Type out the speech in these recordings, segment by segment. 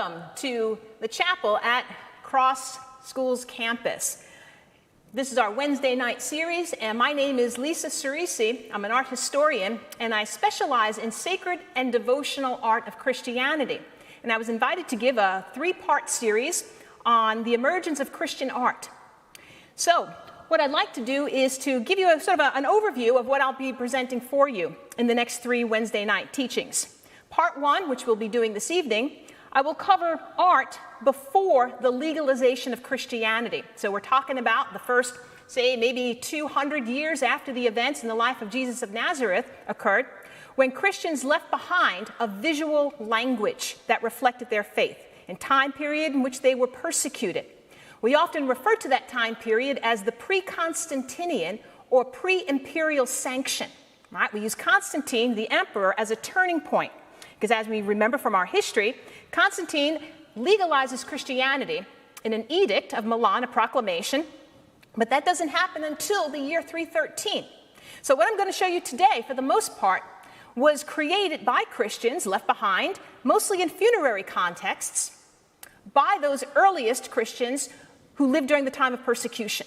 Welcome to the chapel at Cross Schools campus. This is our Wednesday night series, and my name is Lisa Cerisi. I'm an art historian, and I specialize in sacred and devotional art of Christianity. And I was invited to give a three-part series on the emergence of Christian art. So, what I'd like to do is to give you an overview of what I'll be presenting for you in the next three Wednesday night teachings. Part one, which we'll be doing this evening, I will cover art before the legalization of Christianity. So we're talking about the first, say, maybe 200 years after the events in the life of Jesus of Nazareth occurred, when Christians left behind a visual language that reflected their faith, in time period in which they were persecuted. We often refer to that time period as the pre-Constantinian or pre-imperial sanction. Right? We use Constantine, the emperor, as a turning point. Because as we remember from our history, Constantine legalizes Christianity in an edict of Milan, a proclamation, but that doesn't happen until the year 313. So what I'm going to show you today, for the most part, was created by Christians left behind, mostly in funerary contexts, by those earliest Christians who lived during the time of persecution.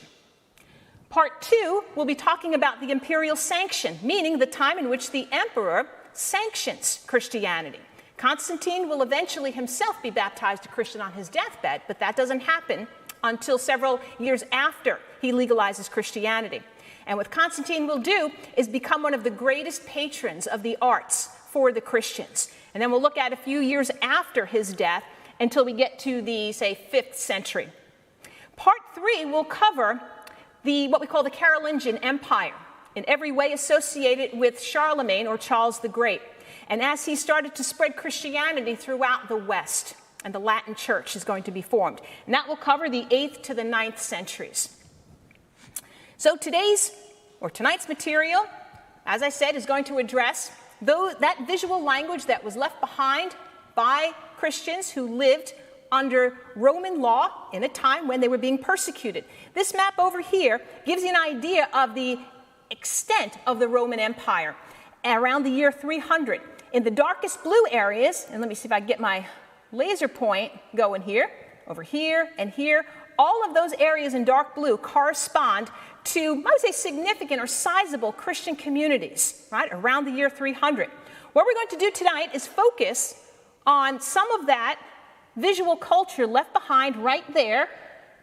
Part two, we'll be talking about the imperial sanction, meaning the time in which the emperor sanctions Christianity. Constantine will eventually himself be baptized a Christian on his deathbed, but that doesn't happen until several years after he legalizes Christianity. And what Constantine will do is become one of the greatest patrons of the arts for the Christians. And then we'll look at a few years after his death until we get to the, say, 5th century. Part three will cover what we call the Carolingian Empire, in every way associated with Charlemagne or Charles the Great, and as he started to spread Christianity throughout the West, and the Latin Church is going to be formed. And that will cover the 8th to the 9th centuries. So tonight's material, as I said, is going to address that visual language that was left behind by Christians who lived under Roman law in a time when they were being persecuted. This map over here gives you an idea of the extent of the Roman Empire around the year 300. In the darkest blue areas, and let me see if I can get my laser point going here, over here and here, all of those areas in dark blue correspond to, I would say, significant or sizable Christian communities, right, around the year 300. What we're going to do tonight is focus on some of that visual culture left behind right there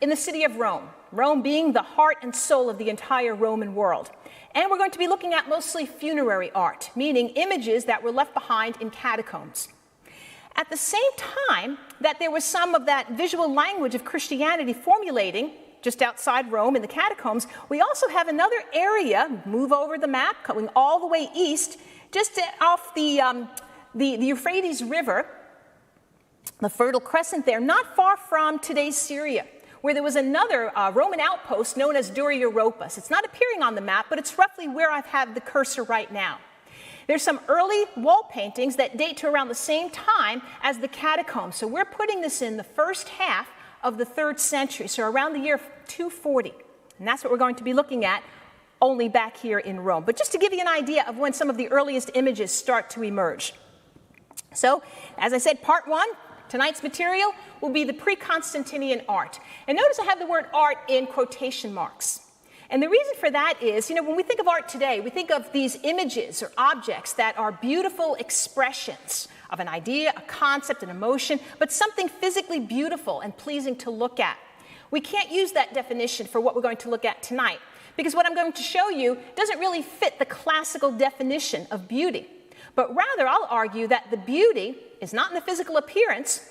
in the city of Rome, Rome being the heart and soul of the entire Roman world. And we're going to be looking at mostly funerary art, meaning images that were left behind in catacombs. At the same time that there was some of that visual language of Christianity formulating just outside Rome in the catacombs, we also have another area, move over the map, going all the way east, just off the Euphrates River, the Fertile Crescent there, not far from today's Syria, where there was another Roman outpost known as Dura Europos. It's not appearing on the map, but it's roughly where I've had the cursor right now. There's some early wall paintings that date to around the same time as the catacombs. So we're putting this in the first half of the 3rd century, so around the year 240. And that's what we're going to be looking at only back here in Rome. But just to give you an idea of when some of the earliest images start to emerge. So, as I said, part one, tonight's material will be the pre-Constantinian art. And notice I have the word art in quotation marks. And the reason for that is, when we think of art today, we think of these images or objects that are beautiful expressions of an idea, a concept, an emotion, but something physically beautiful and pleasing to look at. We can't use that definition for what we're going to look at tonight, because what I'm going to show you doesn't really fit the classical definition of beauty. But rather, I'll argue that the beauty is not in the physical appearance,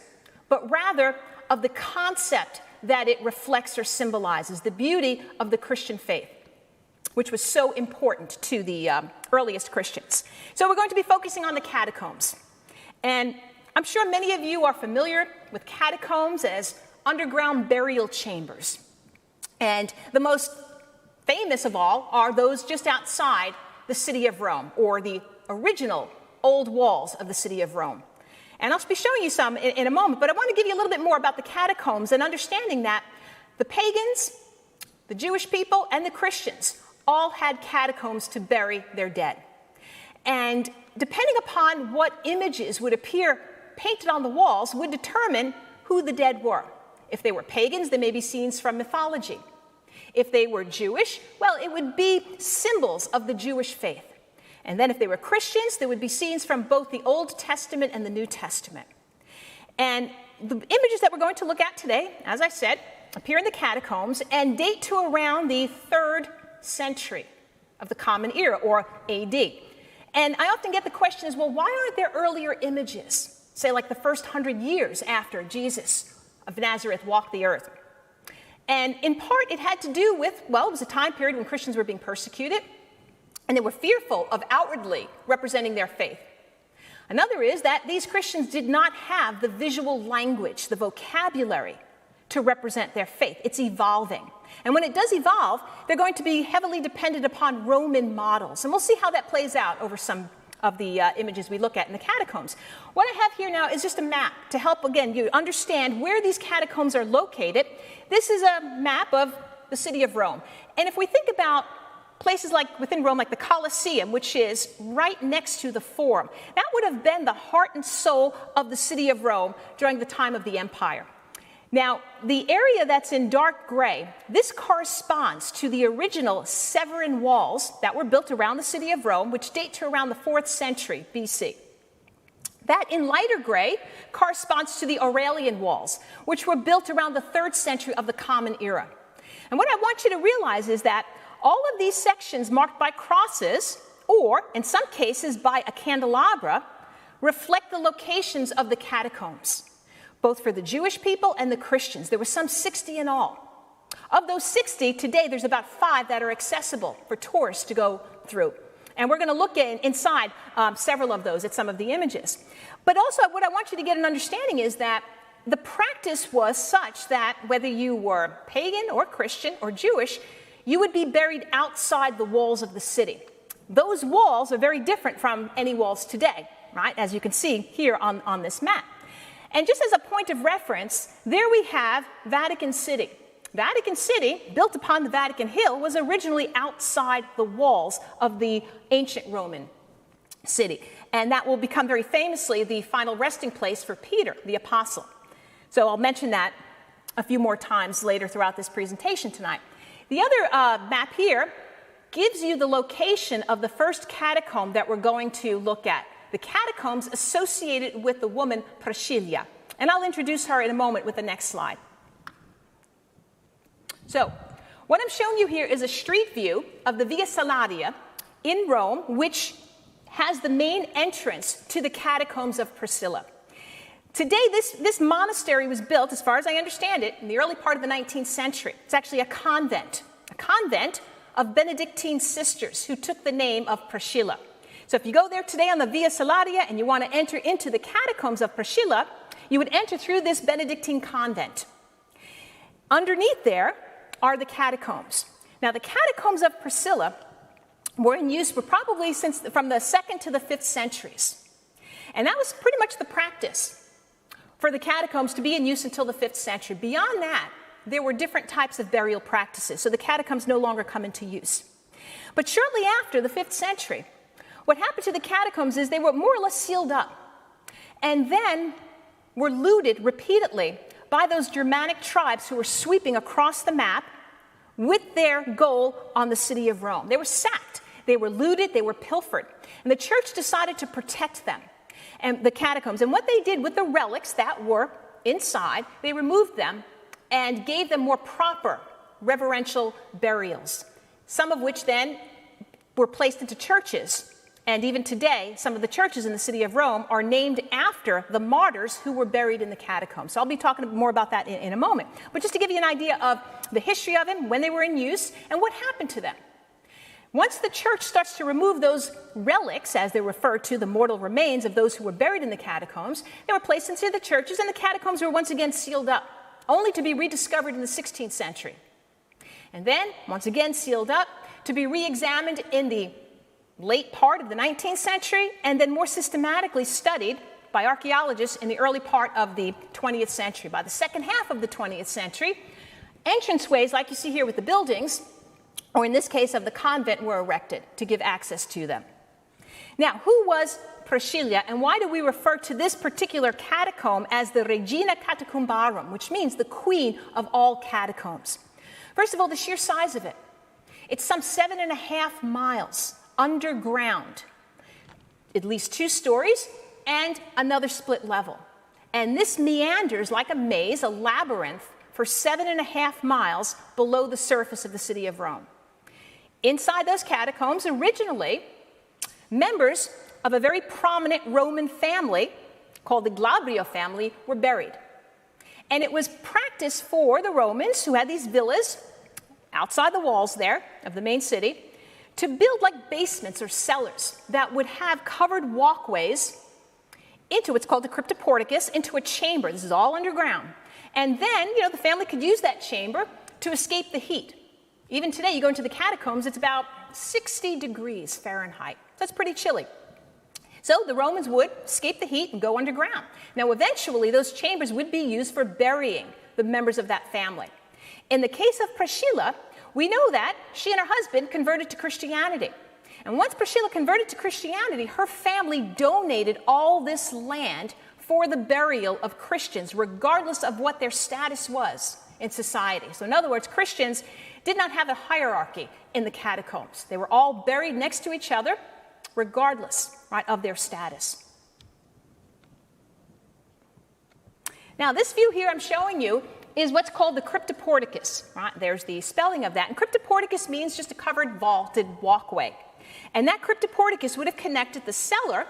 but rather of the concept that it reflects or symbolizes, the beauty of the Christian faith, which was so important to the earliest Christians. So we're going to be focusing on the catacombs. And I'm sure many of you are familiar with catacombs as underground burial chambers. And the most famous of all are those just outside the city of Rome, or the original old walls of the city of Rome. And I'll be showing you some in a moment, but I want to give you a little bit more about the catacombs and understanding that the pagans, the Jewish people, and the Christians all had catacombs to bury their dead. And depending upon what images would appear painted on the walls would determine who the dead were. If they were pagans, they may be scenes from mythology. If they were Jewish, well, it would be symbols of the Jewish faith. And then if they were Christians, there would be scenes from both the Old Testament and the New Testament. And the images that we're going to look at today, as I said, appear in the catacombs and date to around the 3rd century of the Common Era, or AD. And I often get the question is, well, why aren't there earlier images, say like the first 100 years after Jesus of Nazareth walked the earth? And in part, it had to do with, well, it was a time period when Christians were being persecuted, and they were fearful of outwardly representing their faith. Another is that these Christians did not have the visual language, the vocabulary to represent their faith. It's evolving. And when it does evolve, they're going to be heavily dependent upon Roman models. And we'll see how that plays out over some of the images we look at in the catacombs. What I have here now is just a map to help, again, you understand where these catacombs are located. This is a map of the city of Rome. And if we think about places like within Rome, like the Colosseum, which is right next to the Forum, that would have been the heart and soul of the city of Rome during the time of the empire. Now, the area that's in dark gray, this corresponds to the original Severan walls that were built around the city of Rome, which date to around the 4th century BC. That in lighter gray corresponds to the Aurelian walls, which were built around the 3rd century of the Common Era. And what I want you to realize is that all of these sections marked by crosses, or in some cases by a candelabra, reflect the locations of the catacombs, both for the Jewish people and the Christians. There were some 60 in all. Of those 60, today there's about 5 that are accessible for tourists to go through. And we're going to look inside several of those at some of the images. But also what I want you to get an understanding is that the practice was such that whether you were pagan or Christian or Jewish, you would be buried outside the walls of the city. Those walls are very different from any walls today, right? As you can see here on this map. And just as a point of reference, there we have Vatican City. Vatican City, built upon the Vatican Hill, was originally outside the walls of the ancient Roman city. And that will become very famously the final resting place for Peter, the apostle. So I'll mention that a few more times later throughout this presentation tonight. The other map here gives you the location of the first catacomb that we're going to look at. The catacombs associated with the woman Priscilla. And I'll introduce her in a moment with the next slide. So, what I'm showing you here is a street view of the Via Salaria in Rome, which has the main entrance to the catacombs of Priscilla. Today, this monastery was built, as far as I understand it, in the early part of the 19th century. It's actually a convent of Benedictine sisters who took the name of Priscilla. So if you go there today on the Via Salaria and you want to enter into the catacombs of Priscilla, you would enter through this Benedictine convent. Underneath there are the catacombs. Now, the catacombs of Priscilla were in use probably from the 2nd to the 5th centuries. And that was pretty much the practice for the catacombs to be in use until the 5th century. Beyond that, there were different types of burial practices, so the catacombs no longer come into use. But shortly after the 5th century, what happened to the catacombs is they were more or less sealed up and then were looted repeatedly by those Germanic tribes who were sweeping across the map with their goal on the city of Rome. They were sacked, they were looted, they were pilfered. And the church decided to protect them, and the catacombs. And what they did with the relics that were inside, they removed them and gave them more proper reverential burials, some of which then were placed into churches. And even today, some of the churches in the city of Rome are named after the martyrs who were buried in the catacombs. So I'll be talking more about that in a moment. But just to give you an idea of the history of them, when they were in use, and what happened to them. Once the church starts to remove those relics, as they refer to, the mortal remains of those who were buried in the catacombs, they were placed into the churches, and the catacombs were once again sealed up, only to be rediscovered in the 16th century. And then, once again sealed up, to be re-examined in the late part of the 19th century, and then more systematically studied by archaeologists in the early part of the 20th century. By the second half of the 20th century, entranceways, like you see here with the buildings, or in this case of the convent, were erected to give access to them. Now, who was Priscilla, and why do we refer to this particular catacomb as the Regina Catacombarum, which means the queen of all catacombs? First of all, the sheer size of it. It's some 7.5 miles underground, at least 2 stories, and another split level. And this meanders like a maze, a labyrinth, for 7.5 miles below the surface of the city of Rome. Inside those catacombs, originally, members of a very prominent Roman family called the Glabrio family were buried. And it was practice for the Romans, who had these villas outside the walls there of the main city, to build like basements or cellars that would have covered walkways into what's called the cryptoporticus, into a chamber. This is all underground. And then, the family could use that chamber to escape the heat. Even today, you go into the catacombs, it's about 60 degrees Fahrenheit. That's pretty chilly. So the Romans would escape the heat and go underground. Now, eventually, those chambers would be used for burying the members of that family. In the case of Priscilla, we know that she and her husband converted to Christianity. And once Priscilla converted to Christianity, her family donated all this land for the burial of Christians, regardless of what their status was in society. So in other words, Christians did not have a hierarchy in the catacombs. They were all buried next to each other, regardless, right, of their status. Now, this view here I'm showing you is what's called the cryptoporticus. Right? There's the spelling of that. And cryptoporticus means just a covered, vaulted walkway. And that cryptoporticus would have connected the cellar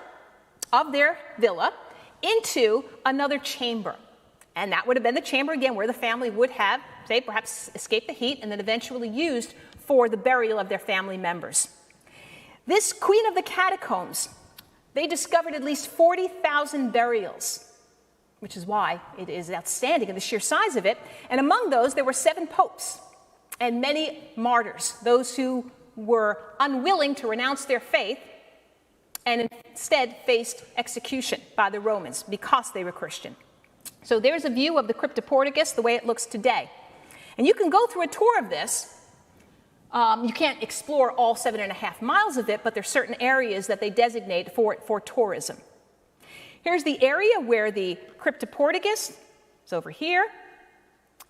of their villa into another chamber. And that would have been the chamber, again, where the family would have, say, perhaps escaped the heat and then eventually used for the burial of their family members. This queen of the catacombs, they discovered at least 40,000 burials, which is why it is outstanding in the sheer size of it. And among those, there were 7 popes and many martyrs, those who were unwilling to renounce their faith and instead faced execution by the Romans because they were Christian. So there's a view of the cryptoporticus the way it looks today. And you can go through a tour of this. You can't explore all 7.5 miles of it, but there's certain areas that they designate for tourism. Here's the area where the cryptoporticus, it's over here,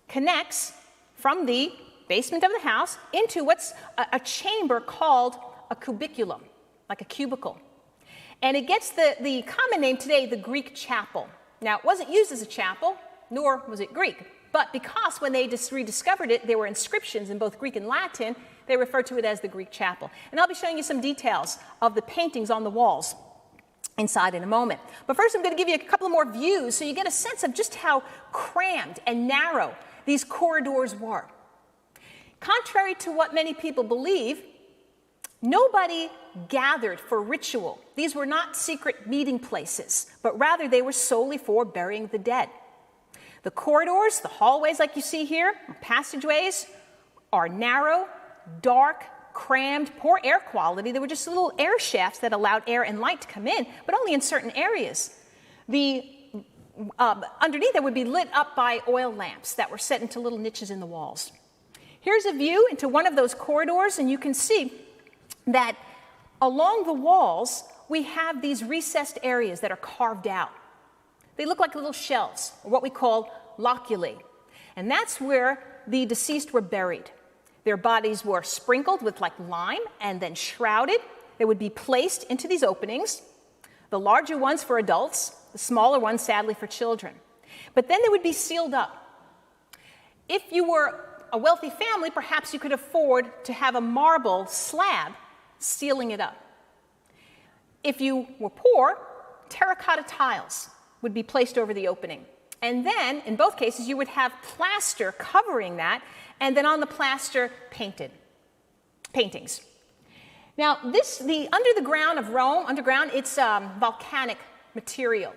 connects from the basement of the house into what's a chamber called a cubiculum, like a cubicle. And it gets the common name today, the Greek chapel. Now, it wasn't used as a chapel, nor was it Greek. But because when they rediscovered it, there were inscriptions in both Greek and Latin, they referred to it as the Greek chapel. And I'll be showing you some details of the paintings on the walls inside in a moment. But first, I'm going to give you a couple more views so you get a sense of just how crammed and narrow these corridors were. Contrary to what many people believe, nobody gathered for ritual. These were not secret meeting places, but rather they were solely for burying the dead. The corridors, the hallways like you see here, passageways, are narrow, dark, crammed, poor air quality. There were just little air shafts that allowed air and light to come in, but only in certain areas. Underneath it would be lit up by oil lamps that were set into little niches in the walls. Here's a view into one of those corridors, and you can see that along the walls, we have these recessed areas that are carved out. They look like little shelves, or what we call loculi. And that's where the deceased were buried. Their bodies were sprinkled with like lime and then shrouded. They would be placed into these openings, the larger ones for adults, the smaller ones, sadly, for children. But then they would be sealed up. If you were a wealthy family, perhaps you could afford to have a marble slab sealing it up. If you were poor, terracotta tiles would be placed over the opening. And then, in both cases, you would have plaster covering that, and then on the plaster, paintings. Now, the under the ground of Rome, underground, it's volcanic material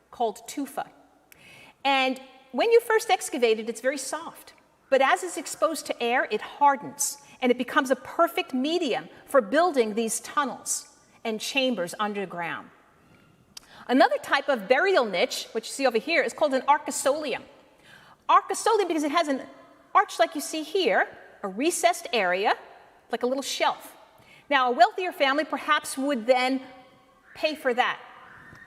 called tufa. And when you first excavate it, it's very soft. But as it's exposed to air, it hardens, and it becomes a perfect medium for building these tunnels and chambers underground. Another type of burial niche, which you see over here, is called an arcosolium. Arcosolium because it has an arch like you see here, a recessed area, like a little shelf. Now, a wealthier family perhaps would then pay for that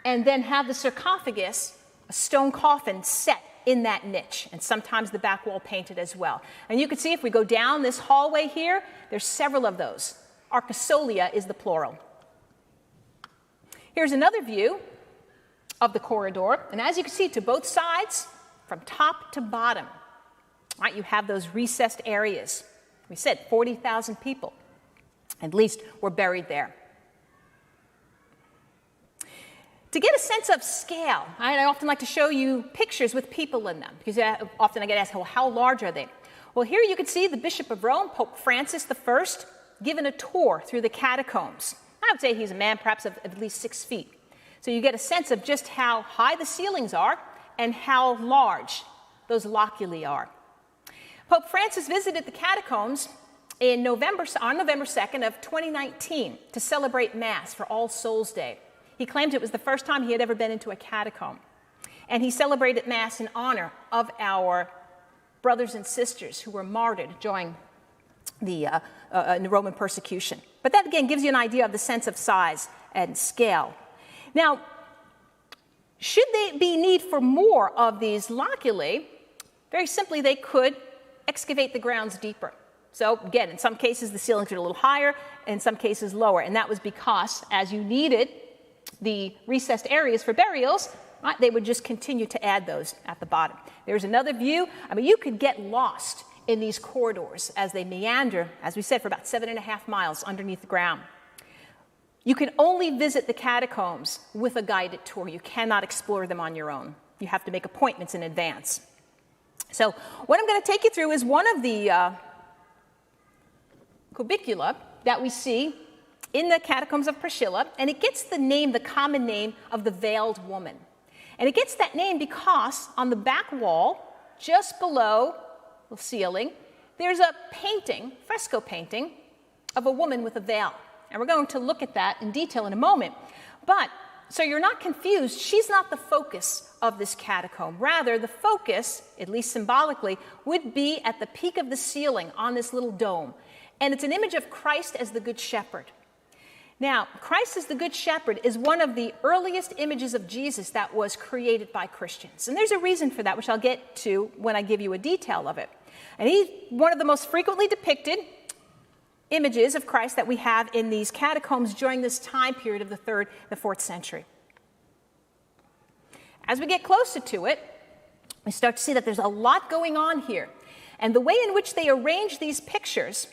and then have the sarcophagus, a stone coffin, set in that niche, and sometimes the back wall painted as well. And you can see if we go down this hallway here, there's several of those. Arcosolia is the plural. Here's another view of the corridor, and as you can see, to both sides, from top to bottom, right, you have those recessed areas. We said 40,000 people, at least, were buried there. To get a sense of scale, I often like to show you pictures with people in them, because often I get asked, well, how large are they? Well, here you can see the Bishop of Rome, Pope Francis I, given a tour through the catacombs. I would say he's a man perhaps of at least 6 feet. So you get a sense of just how high the ceilings are and how large those loculi are. Pope Francis visited the catacombs on November 2nd of 2019 to celebrate Mass for All Souls Day. He claimed it was the first time he had ever been into a catacomb. And he celebrated Mass in honor of our brothers and sisters who were martyred during the Roman persecution. But that, again, gives you an idea of the sense of size and scale. Now, should there be need for more of these loculi, very simply, they could excavate the grounds deeper. So, again, in some cases, the ceilings are a little higher, in some cases lower. And that was because, as you needed the recessed areas for burials, right, they would just continue to add those at the bottom. There's another view. I mean, you could get lost in these corridors as they meander, as we said, for about 7.5 miles underneath the ground. You can only visit the catacombs with a guided tour. You cannot explore them on your own. You have to make appointments in advance. So what I'm going to take you through is one of the cubicula that we see in the catacombs of Priscilla, and it gets the name, the common name of the Veiled Woman. And it gets that name because on the back wall, just below the ceiling, there's a painting, fresco painting, of a woman with a veil. And we're going to look at that in detail in a moment. But, so you're not confused, she's not the focus of this catacomb. Rather, the focus, at least symbolically, would be at the peak of the ceiling on this little dome. And it's an image of Christ as the Good Shepherd. Now, Christ as the Good Shepherd is one of the earliest images of Jesus that was created by Christians. And there's a reason for that, which I'll get to when I give you a detail of it. And he's one of the most frequently depicted images of Christ that we have in these catacombs during this time period of the 3rd, the 4th century. As we get closer to it, we start to see that there's a lot going on here. And the way in which they arrange these pictures,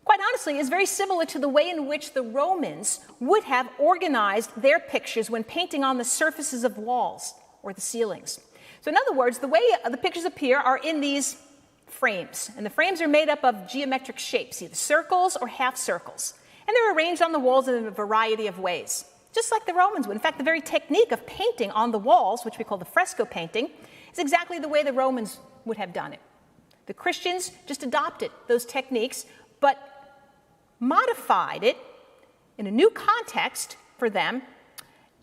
quite honestly, is very similar to the way in which the Romans would have organized their pictures when painting on the surfaces of walls or the ceilings. So in other words, the way the pictures appear are in these frames. And the frames are made up of geometric shapes, either circles or half circles. And they're arranged on the walls in a variety of ways, just like the Romans would. In fact, the very technique of painting on the walls, which we call the fresco painting, is exactly the way the Romans would have done it. The Christians just adopted those techniques, but modified it in a new context for them,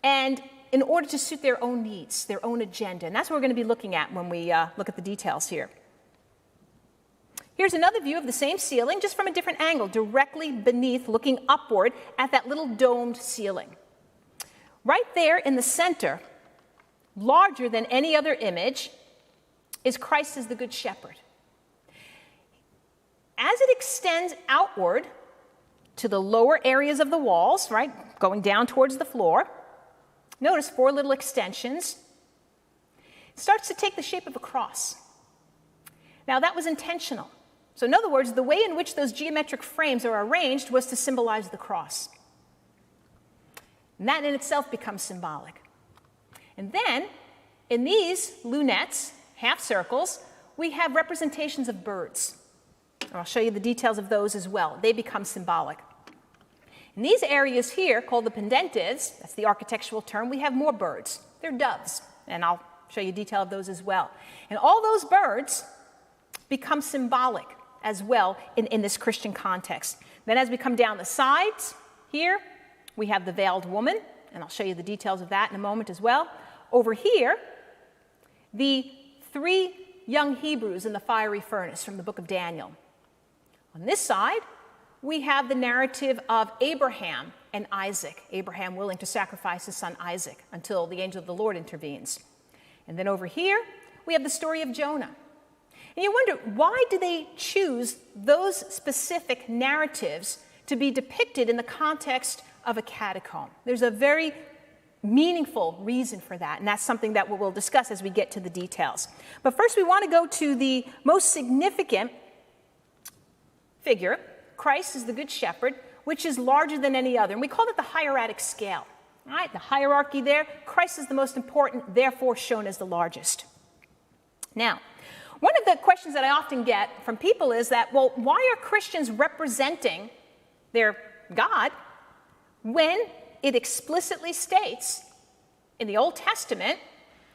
and in order to suit their own needs, their own agenda. And that's what we're going to be looking at when we look at the details here. Here's another view of the same ceiling, just from a different angle, directly beneath, looking upward at that little domed ceiling. Right there in the center, larger than any other image, is Christ as the Good Shepherd. As it extends outward to the lower areas of the walls, right, going down towards the floor, notice 4 little extensions. It starts to take the shape of a cross. Now, that was intentional. So in other words, the way in which those geometric frames are arranged was to symbolize the cross. And that in itself becomes symbolic. And then, in these lunettes, half circles, we have representations of birds. And I'll show you the details of those as well. They become symbolic. In these areas here, called the pendentives, that's the architectural term, we have more birds. They're doves, and I'll show you detail of those as well. And all those birds become symbolic as well in this Christian context. Then as we come down the sides here, we have the Veiled Woman, and I'll show you the details of that in a moment as well. Over here, the 3 young Hebrews in the fiery furnace from the book of Daniel. On this side, we have the narrative of Abraham and Isaac, Abraham willing to sacrifice his son Isaac until the angel of the Lord intervenes. And then over here, we have the story of Jonah. And you wonder, why do they choose those specific narratives to be depicted in the context of a catacomb? There's a very meaningful reason for that, and that's something that we'll discuss as we get to the details. But first, we want to go to the most significant figure. Christ is the Good Shepherd, which is larger than any other, and we call it the hieratic scale. All right, the hierarchy there, Christ is the most important, therefore shown as the largest. Now, one of the questions that I often get from people is that, well, why are Christians representing their God when it explicitly states in the Old Testament,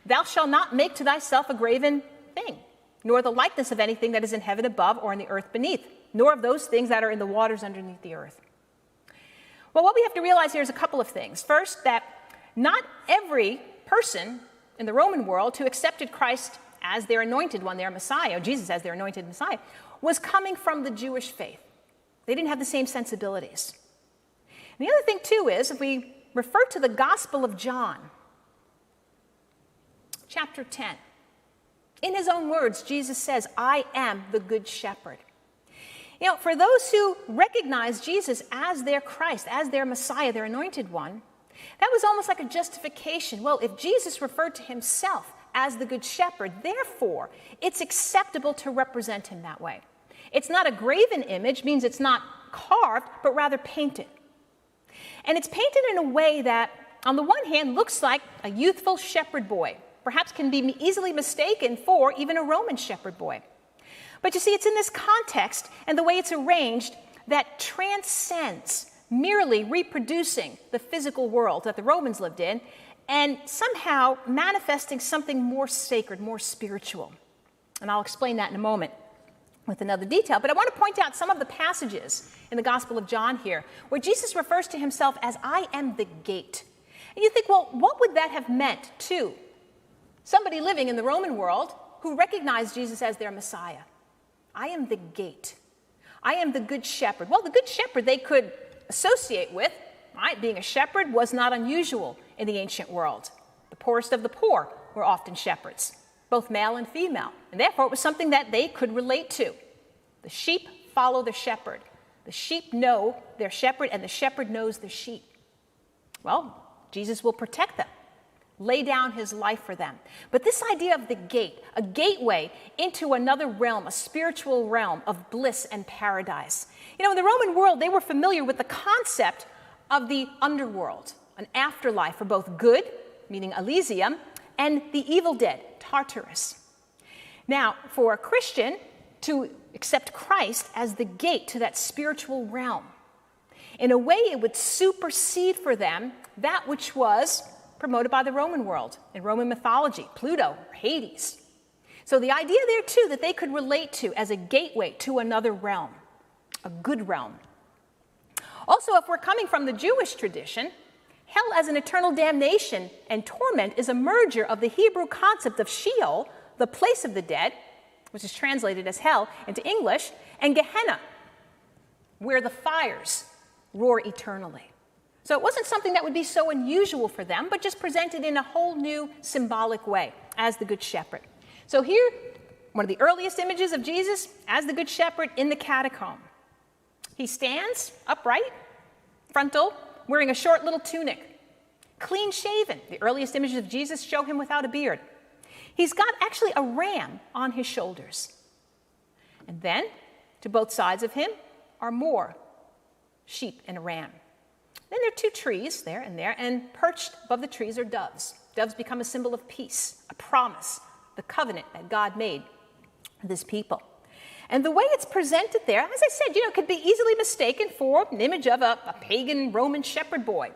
thou shalt not make to thyself a graven thing, nor the likeness of anything that is in heaven above or in the earth beneath, nor of those things that are in the waters underneath the earth. Well, what we have to realize here is a couple of things. First, that not every person in the Roman world who accepted Christ as their anointed one, their Messiah, or Jesus as their anointed Messiah, was coming from the Jewish faith. They didn't have the same sensibilities. And the other thing, too, is if we refer to the Gospel of John, chapter 10, in his own words, Jesus says, I am the Good Shepherd. You know, for those who recognize Jesus as their Christ, as their Messiah, their anointed one, that was almost like a justification. Well, if Jesus referred to himself as the Good Shepherd, therefore, it's acceptable to represent him that way. It's not a graven image, means it's not carved, but rather painted. And it's painted in a way that, on the one hand, looks like a youthful shepherd boy, perhaps can be easily mistaken for even a Roman shepherd boy. But you see, it's in this context and the way it's arranged that transcends merely reproducing the physical world that the Romans lived in and somehow manifesting something more sacred, more spiritual. And I'll explain that in a moment with another detail. But I want to point out some of the passages in the Gospel of John here where Jesus refers to himself as, I am the gate. And you think, well, what would that have meant to somebody living in the Roman world who recognized Jesus as their Messiah? I am the gate. I am the Good Shepherd. Well, the Good Shepherd they could associate with, right? Being a shepherd was not unusual in the ancient world. The poorest of the poor were often shepherds, both male and female. And therefore, it was something that they could relate to. The sheep follow the shepherd. The sheep know their shepherd, and the shepherd knows the sheep. Well, Jesus will protect them, lay down his life for them. But this idea of the gate, a gateway into another realm, a spiritual realm of bliss and paradise. You know, in the Roman world, they were familiar with the concept of the underworld, an afterlife for both good, meaning Elysium, and the evil dead, Tartarus. Now, for a Christian to accept Christ as the gate to that spiritual realm, in a way it would supersede for them that which was promoted by the Roman world, in Roman mythology, Pluto, Hades. So the idea there, too, that they could relate to as a gateway to another realm, a good realm. Also, if we're coming from the Jewish tradition, hell as an eternal damnation and torment is a merger of the Hebrew concept of Sheol, the place of the dead, which is translated as hell into English, and Gehenna, where the fires roar eternally. So it wasn't something that would be so unusual for them, but just presented in a whole new symbolic way as the Good Shepherd. So here, one of the earliest images of Jesus as the Good Shepherd in the catacomb. He stands upright, frontal, wearing a short little tunic, clean shaven. The earliest images of Jesus show him without a beard. He's got actually a ram on his shoulders. And then, to both sides of him are more sheep and a ram. Then there are two trees there, and perched above the trees are doves. Doves become a symbol of peace, a promise, the covenant that God made with his people. And the way it's presented there, as I said, could be easily mistaken for an image of a pagan Roman shepherd boy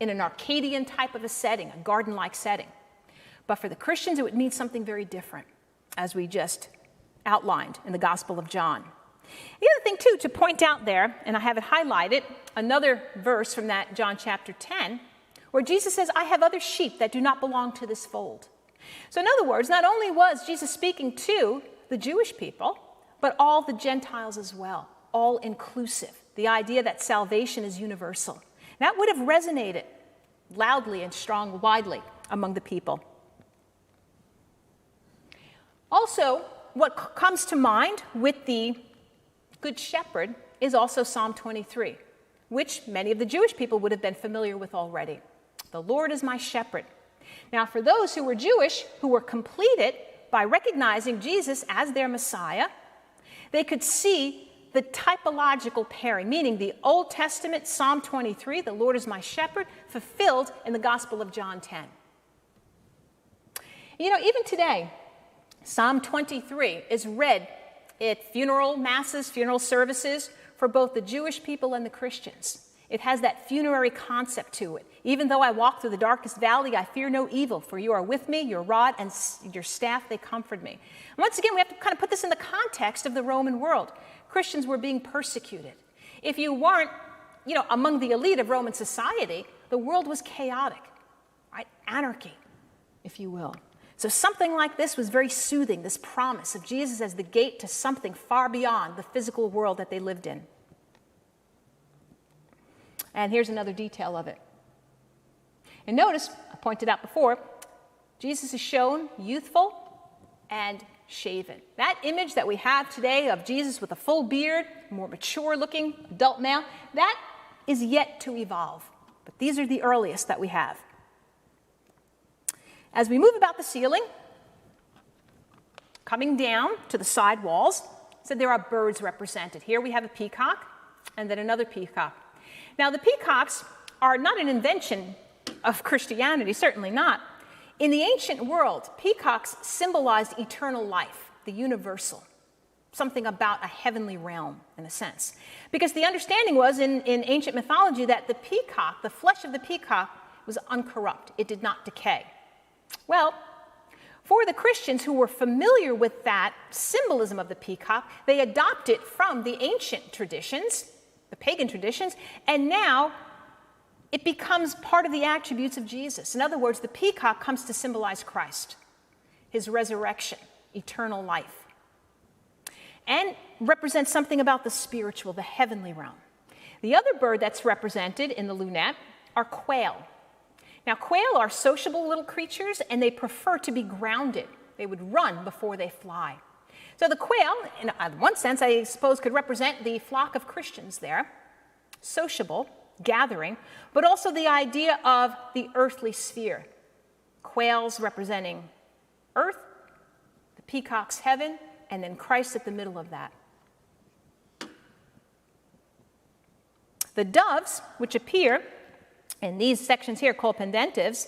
in an Arcadian type of a setting, a garden-like setting. But for the Christians, it would mean something very different, as we just outlined in the Gospel of John. The other thing, too, to point out there, and I have it highlighted, another verse from that John chapter 10, where Jesus says, I have other sheep that do not belong to this fold. So in other words, not only was Jesus speaking to the Jewish people, but all the Gentiles as well, all inclusive. The idea that salvation is universal. That would have resonated loudly and strong, widely among the people. Also, what comes to mind with the Good Shepherd is also Psalm 23, which many of the Jewish people would have been familiar with already. The Lord is my shepherd. Now, for those who were Jewish, who were completed by recognizing Jesus as their Messiah, they could see the typological pairing, meaning the Old Testament, Psalm 23, the Lord is my shepherd, fulfilled in the Gospel of John 10. You know, even today, Psalm 23 is read at funeral masses, funeral services for both the Jewish people and the Christians. It has that funerary concept to it. Even though I walk through the darkest valley, I fear no evil, for you are with me, your rod and your staff, they comfort me. And once again, we have to kind of put this in the context of the Roman world. Christians were being persecuted. If you weren't, among the elite of Roman society, the world was chaotic, right? Anarchy, if you will. So something like this was very soothing, this promise of Jesus as the gate to something far beyond the physical world that they lived in. And here's another detail of it. And notice, I pointed out before, Jesus is shown youthful and shaven. That image that we have today of Jesus with a full beard, more mature-looking adult male, that is yet to evolve. But these are the earliest that we have. As we move about the ceiling, coming down to the side walls, so there are birds represented. Here we have a peacock and then another peacock. Now the peacocks are not an invention of Christianity, certainly not. In the ancient world, peacocks symbolized eternal life, the universal, something about a heavenly realm, in a sense. Because the understanding was in ancient mythology that the peacock, the flesh of the peacock, was uncorrupt. It did not decay. Well, for the Christians who were familiar with that symbolism of the peacock, they adopted it from the ancient traditions, the pagan traditions, and now it becomes part of the attributes of Jesus. In other words, the peacock comes to symbolize Christ, his resurrection, eternal life, and represents something about the spiritual, the heavenly realm. The other bird that's represented in the lunette are quail. Now, quail are sociable little creatures, and they prefer to be grounded. They would run before they fly. So the quail, in one sense, I suppose, could represent the flock of Christians there, sociable, gathering, but also the idea of the earthly sphere. Quails representing earth, the peacock's heaven, and then Christ at the middle of that. The doves, which appear in these sections here called pendentives,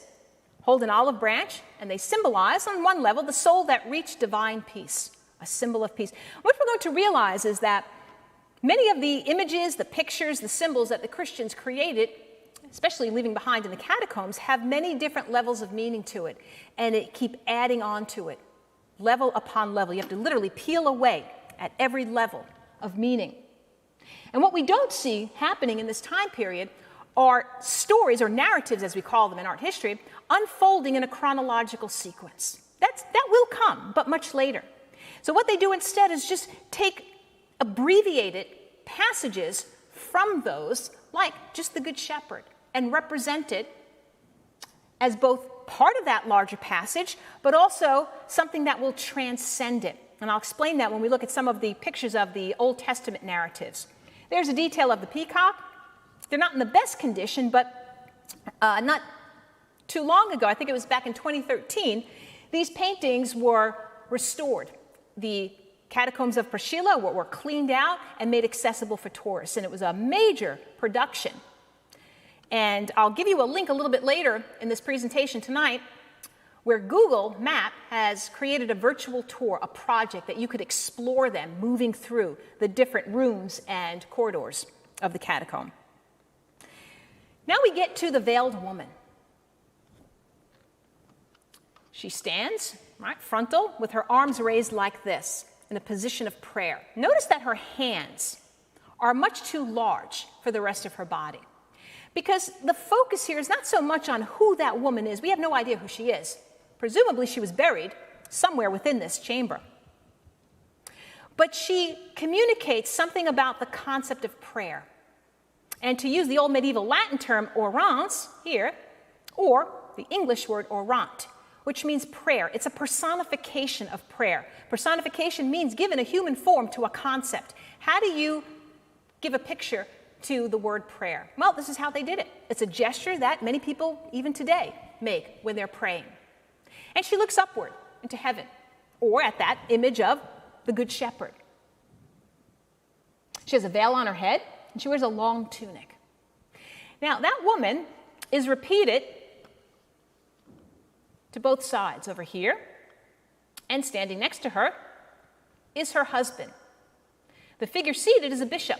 hold an olive branch, and they symbolize, on one level, the soul that reached divine peace, a symbol of peace. What we're going to realize is that many of the images, the pictures, the symbols that the Christians created, especially leaving behind in the catacombs, have many different levels of meaning to it, and it keep adding on to it, level upon level. You have to literally peel away at every level of meaning. And what we don't see happening in this time period are stories, or narratives as we call them in art history, unfolding in a chronological sequence. That will come, but much later. So what they do instead is just take abbreviated passages from those, like just the Good Shepherd, and represent it as both part of that larger passage, but also something that will transcend it. And I'll explain that when we look at some of the pictures of the Old Testament narratives. There's a detail of the peacock. They're not in the best condition, but not too long ago, I think it was back in 2013, these paintings were restored. The catacombs of Priscilla were cleaned out and made accessible for tourists, and it was a major production. And I'll give you a link a little bit later in this presentation tonight where Google Map has created a virtual tour, a project that you could explore them moving through the different rooms and corridors of the catacomb. Now we get to the veiled woman. She stands, right, frontal, with her arms raised like this, in a position of prayer. Notice that her hands are much too large for the rest of her body, because the focus here is not so much on who that woman is. We have no idea who she is. Presumably she was buried somewhere within this chamber. But she communicates something about the concept of prayer. And to use the old medieval Latin term orans here, or the English word orant, which means prayer. It's a personification of prayer. Personification means giving a human form to a concept. How do you give a picture to the word prayer? Well, this is how they did it. It's a gesture that many people, even today, make when they're praying. And she looks upward into heaven, or at that image of the Good Shepherd. She has a veil on her head, and she wears a long tunic. Now, that woman is repeated to both sides over here, and standing next to her is her husband. The figure seated is a bishop.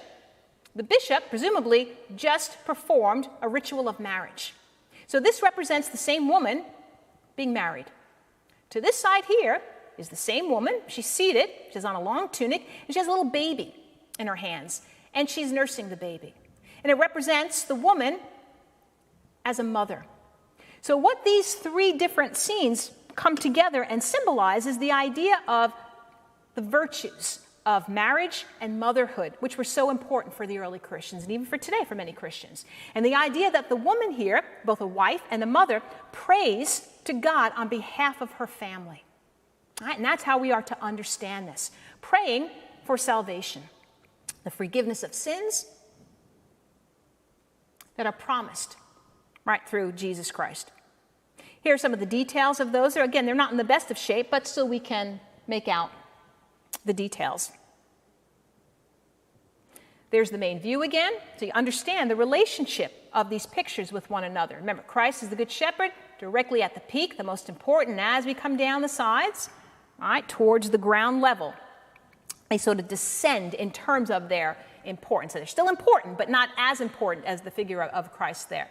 The bishop, presumably, just performed a ritual of marriage. So this represents the same woman being married. To this side here is the same woman. She's seated, she's on a long tunic, and she has a little baby in her hands, and she's nursing the baby. And it represents the woman as a mother. So what these three different scenes come together and symbolize is the idea of the virtues of marriage and motherhood, which were so important for the early Christians, and even for today for many Christians. And the idea that the woman here, both a wife and a mother, prays to God on behalf of her family. All right, and that's how we are to understand this. Praying for salvation, the forgiveness of sins that are promised right through Jesus Christ. Here are some of the details of those. Again, they're not in the best of shape, but still we can make out the details. There's the main view again, so you understand the relationship of these pictures with one another. Remember, Christ is the Good Shepherd, directly at the peak, the most important. As we come down the sides, all right, towards the ground level, they sort of descend in terms of their importance. So they're still important, but not as important as the figure of Christ there.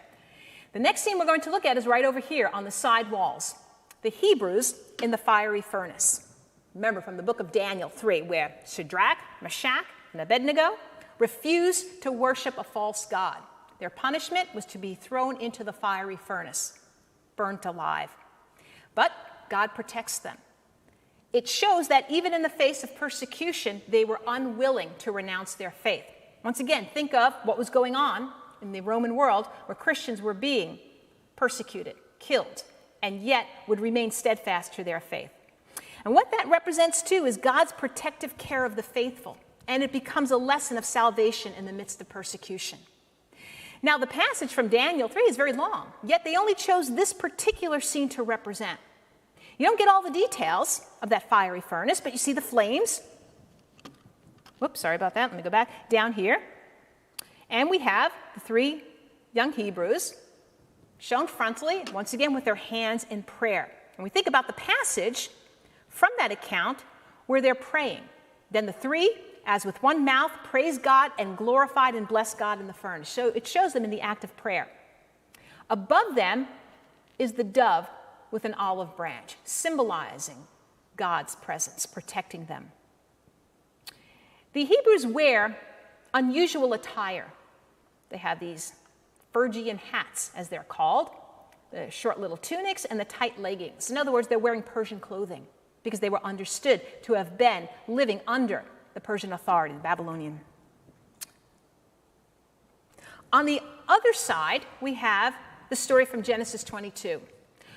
The next scene we're going to look at is right over here on the side walls. The Hebrews in the fiery furnace. Remember from the book of Daniel 3, where Shadrach, Meshach, and Abednego refused to worship a false god. Their punishment was to be thrown into the fiery furnace, burnt alive. But God protects them. It shows that even in the face of persecution, they were unwilling to renounce their faith. Once again, think of what was going on in the Roman world where Christians were being persecuted, killed, and yet would remain steadfast to their faith. And what that represents, too, is God's protective care of the faithful, and it becomes a lesson of salvation in the midst of persecution. Now, the passage from Daniel 3 is very long, yet they only chose this particular scene to represent. You don't get all the details of that fiery furnace, but you see the flames. Whoops, sorry about that. Let me go back down here. And we have the three young Hebrews shown frontally, once again with their hands in prayer. And we think about the passage from that account where they're praying. Then the three, as with one mouth, praised God and glorified and blessed God in the furnace. So it shows them in the act of prayer. Above them is the dove with an olive branch, symbolizing God's presence, protecting them. The Hebrews wear unusual attire. They have these Phrygian hats, as they're called, the short little tunics and the tight leggings. In other words, they're wearing Persian clothing because they were understood to have been living under the Persian authority, the Babylonian. On the other side, we have the story from Genesis 22,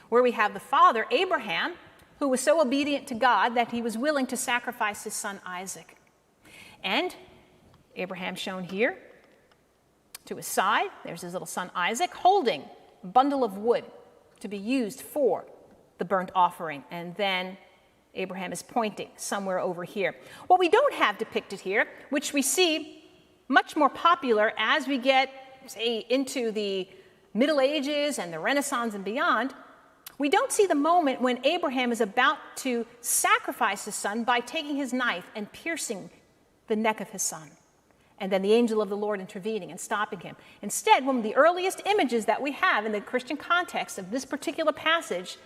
where we have the father, Abraham, who was so obedient to God that he was willing to sacrifice his son Isaac. And Abraham shown here to his side, there's his little son Isaac, holding a bundle of wood to be used for the burnt offering. And then Abraham is pointing somewhere over here. What we don't have depicted here, which we see much more popular as we get, say, into the Middle Ages and the Renaissance and beyond, we don't see the moment when Abraham is about to sacrifice his son by taking his knife and piercing the neck of his son, and then the angel of the Lord intervening and stopping him. Instead, one of the earliest images that we have in the Christian context of this particular passage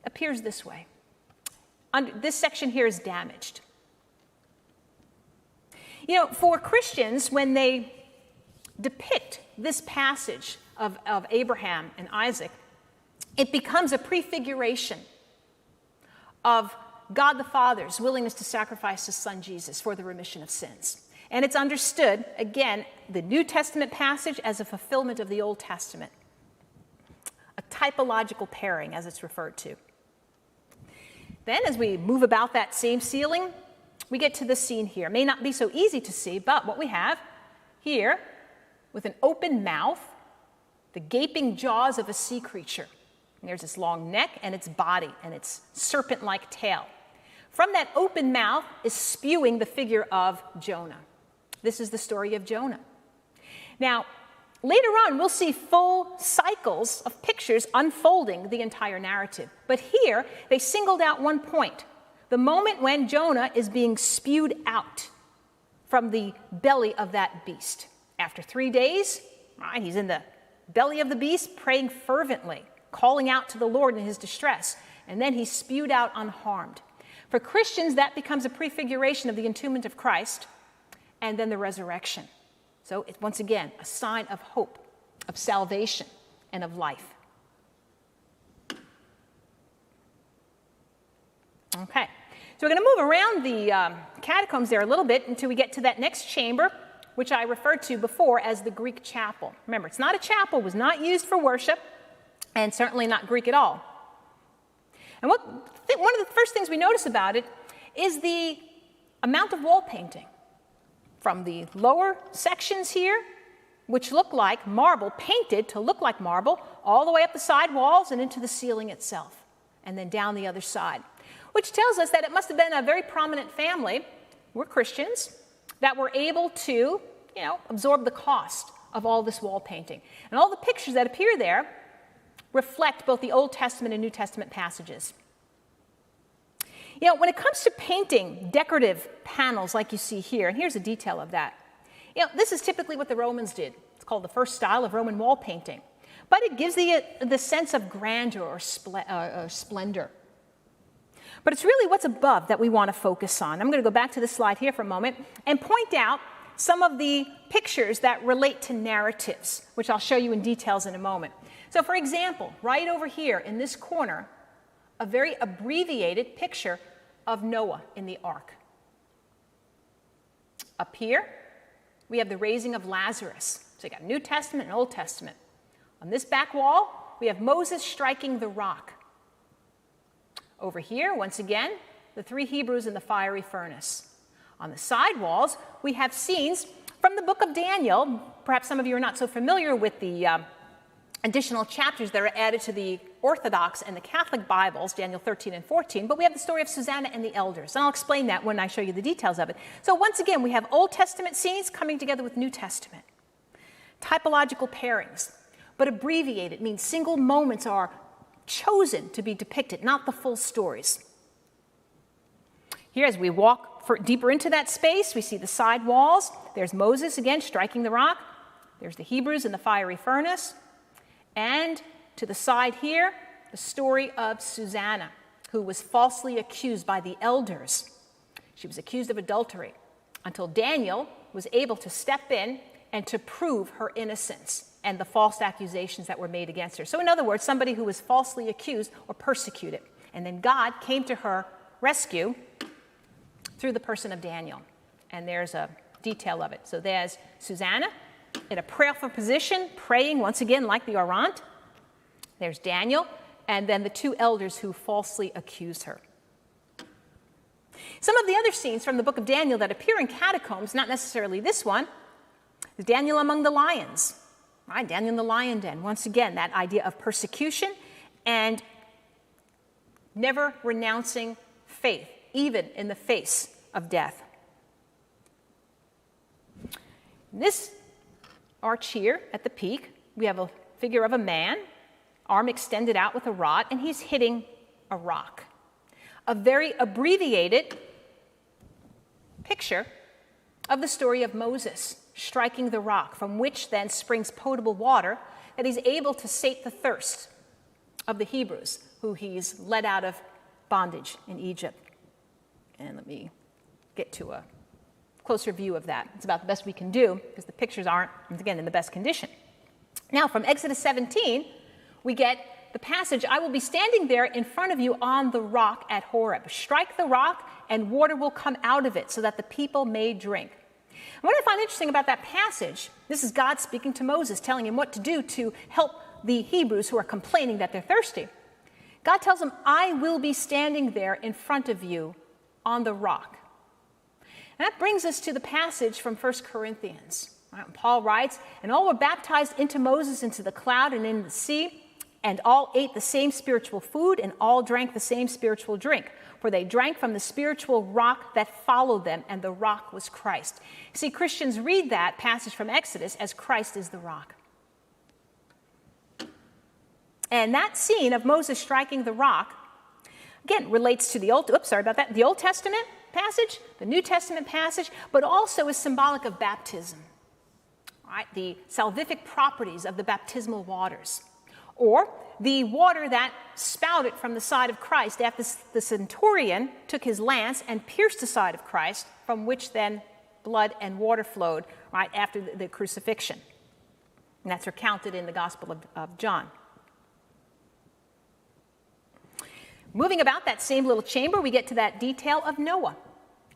appears this way. This section here is damaged. You know, for Christians, when they depict this passage of Abraham and Isaac, it becomes a prefiguration of God the Father's willingness to sacrifice his son Jesus for the remission of sins. And it's understood, again, the New Testament passage as a fulfillment of the Old Testament. A typological pairing, as it's referred to. Then, as we move about that same ceiling, we get to this scene here. It may not be so easy to see, but what we have here, with an open mouth, the gaping jaws of a sea creature. And there's its long neck and its body and its serpent-like tail. From that open mouth is spewing the figure of Jonah. This is the story of Jonah. Now, later on, we'll see full cycles of pictures unfolding the entire narrative. But here, they singled out one point, the moment when Jonah is being spewed out from the belly of that beast. After 3 days, right, he's in the belly of the beast, praying fervently, calling out to the Lord in his distress, and then he's spewed out unharmed. For Christians, that becomes a prefiguration of the entombment of Christ and then the resurrection. So it's, once again, a sign of hope, of salvation, and of life. Okay, so we're going to move around the catacombs there a little bit until we get to that next chamber, which I referred to before as the Greek chapel. Remember, it's not a chapel, was not used for worship, and certainly not Greek at all. And one of the first things we notice about it is the amount of wall painting. From the lower sections here, which look like marble, painted to look like marble, all the way up the side walls and into the ceiling itself, and then down the other side, which tells us that it must have been a very prominent family, were Christians, that were able to, absorb the cost of all this wall painting. And all the pictures that appear there reflect both the Old Testament and New Testament passages. When it comes to painting decorative panels like you see here, and here's a detail of that. This is typically what the Romans did. It's called the first style of Roman wall painting. But it gives the sense of grandeur or splendor. But it's really what's above that we want to focus on. I'm going to go back to the slide here for a moment and point out some of the pictures that relate to narratives, which I'll show you in details in a moment. So for example, right over here in this corner, a very abbreviated picture of Noah in the ark. Up here, we have the raising of Lazarus. So you got New Testament and Old Testament. On this back wall, we have Moses striking the rock. Over here, once again, the 3 Hebrews in the fiery furnace. On the side walls, we have scenes from the book of Daniel. Perhaps some of you are not so familiar with the additional chapters that are added to the Orthodox and the Catholic Bibles, Daniel 13 and 14, but we have the story of Susanna and the elders, and I'll explain that when I show you the details of it. So once again, we have Old Testament scenes coming together with New Testament. Typological pairings, but abbreviated means single moments are chosen to be depicted, not the full stories. Here, as we walk deeper into that space, we see the side walls. There's Moses again striking the rock. There's the Hebrews in the fiery furnace. And to the side here, the story of Susanna, who was falsely accused by the elders. She was accused of adultery until Daniel was able to step in and to prove her innocence and the false accusations that were made against her. So in other words, somebody who was falsely accused or persecuted. And then God came to her rescue through the person of Daniel. And there's a detail of it. So there's Susanna in a prayerful position, praying once again like the Orant. There's Daniel, and then the 2 elders who falsely accuse her. Some of the other scenes from the book of Daniel that appear in catacombs, not necessarily this one, is Daniel among the lions. Right? Daniel in the lion den. Once again, that idea of persecution and never renouncing faith, even in the face of death. This arch here at the peak, we have a figure of a man, arm extended out with a rod, and he's hitting a rock. A very abbreviated picture of the story of Moses striking the rock, from which then springs potable water that he's able to sate the thirst of the Hebrews, who he's led out of bondage in Egypt. And let me get to a closer view of that. It's about the best we can do because the pictures aren't, again, in the best condition. Now, from Exodus 17, we get the passage, I will be standing there in front of you on the rock at Horeb. Strike the rock and water will come out of it so that the people may drink. What I find interesting about that passage, this is God speaking to Moses, telling him what to do to help the Hebrews who are complaining that they're thirsty. God tells him, I will be standing there in front of you on the rock. And that brings us to the passage from 1 Corinthians. Right? Paul writes, and all were baptized into Moses into the cloud and in the sea, and all ate the same spiritual food, and all drank the same spiritual drink. For they drank from the spiritual rock that followed them, and the rock was Christ. See, Christians read that passage from Exodus as Christ is the rock. And that scene of Moses striking the rock, again, relates to the Old Testament passage, the New Testament passage, but also is symbolic of baptism. Right? The salvific properties of the baptismal waters. Or the water that spouted from the side of Christ after the centurion took his lance and pierced the side of Christ, from which then blood and water flowed right after the crucifixion. And that's recounted in the Gospel of John. Moving about that same little chamber, we get to that detail of Noah.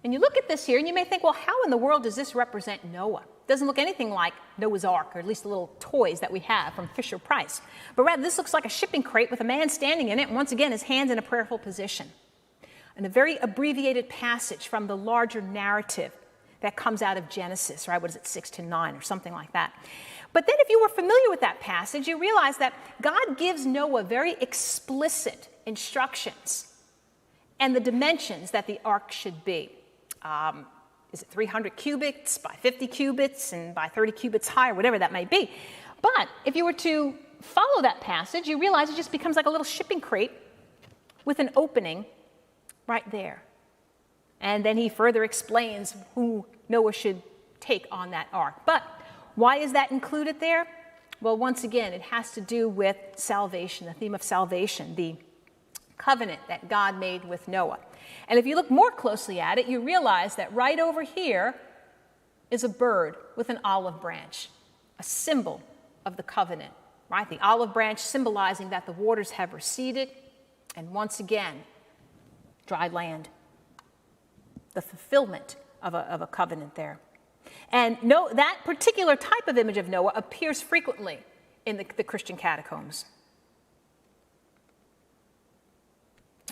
And you look at this here, and you may think, well, how in the world does this represent Noah? It doesn't look anything like Noah's Ark, or at least the little toys that we have from Fisher-Price. But rather, this looks like a shipping crate with a man standing in it, and once again, his hands in a prayerful position. And a very abbreviated passage from the larger narrative that comes out of Genesis, right? What is it, 6-9 or something like that. But then if you were familiar with that passage, you realize that God gives Noah very explicit instructions and the dimensions that the ark should be. Is it 300 cubits by 50 cubits and by 30 cubits high, or whatever that may be. But if you were to follow that passage, you realize it just becomes like a little shipping crate with an opening right there. And then he further explains who Noah should take on that ark. But why is that included there? Well, once again, it has to do with salvation, the theme of salvation, the covenant that God made with Noah. And if you look more closely at it, you realize that right over here is a bird with an olive branch, a symbol of the covenant, right? The olive branch symbolizing that the waters have receded, and once again, dry land, the fulfillment of a covenant there. And that particular type of image of Noah appears frequently in the Christian catacombs.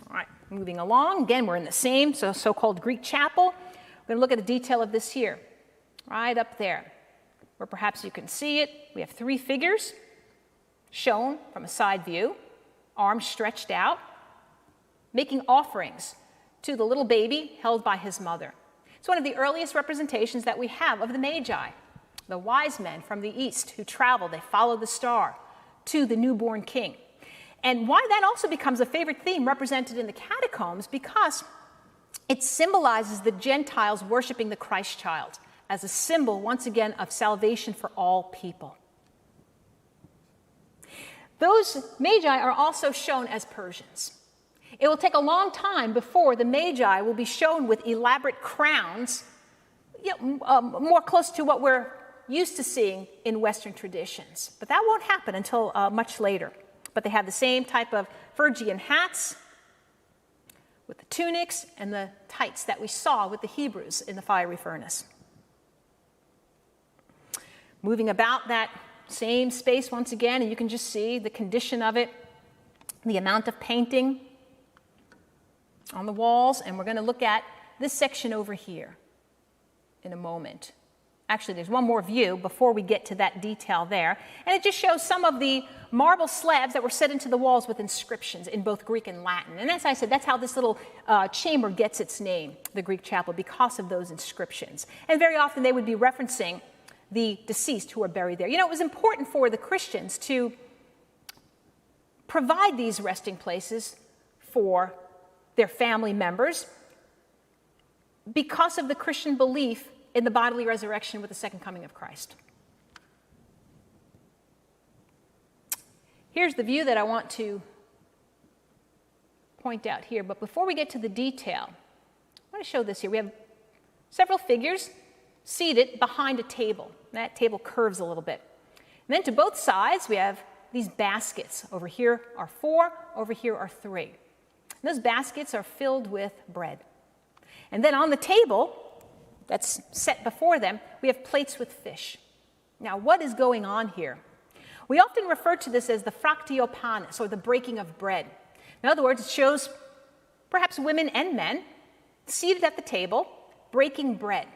All right, moving along. Again, we're in the same so-called Greek chapel. We're going to look at a detail of this here, right up there, where perhaps you can see it. We have 3 figures shown from a side view, arms stretched out, making offerings to the little baby held by his mother. It's one of the earliest representations that we have of the Magi, the wise men from the east who traveled, they followed the star to the newborn king. And why that also becomes a favorite theme represented in the catacombs, because it symbolizes the Gentiles worshiping the Christ child as a symbol, once again, of salvation for all people. Those Magi are also shown as Persians. It will take a long time before the Magi will be shown with elaborate crowns, more close to what we're used to seeing in Western traditions. But that won't happen until much later. But they have the same type of Phrygian hats with the tunics and the tights that we saw with the Hebrews in the fiery furnace. Moving about that same space once again, and you can just see the condition of it, the amount of painting on the walls, and we're going to look at this section over here in a moment. Actually, there's one more view before we get to that detail there, and it just shows some of the marble slabs that were set into the walls with inscriptions in both Greek and Latin. And as I said, that's how this little chamber gets its name, the Greek chapel, because of those inscriptions. And very often they would be referencing the deceased who were buried there. You know, it was important for the Christians to provide these resting places for their family members because of the Christian belief in the bodily resurrection with the second coming of Christ. Here's the view that I want to point out here, but before we get to the detail, I want to show this here. We have several figures seated behind a table. That table curves a little bit. And then to both sides, we have these baskets. Over here are 4, over here are 3. And those baskets are filled with bread. And then on the table, that's set before them, we have plates with fish. Now, what is going on here? We often refer to this as the fractio panis, or the breaking of bread. In other words, it shows perhaps women and men seated at the table, breaking bread,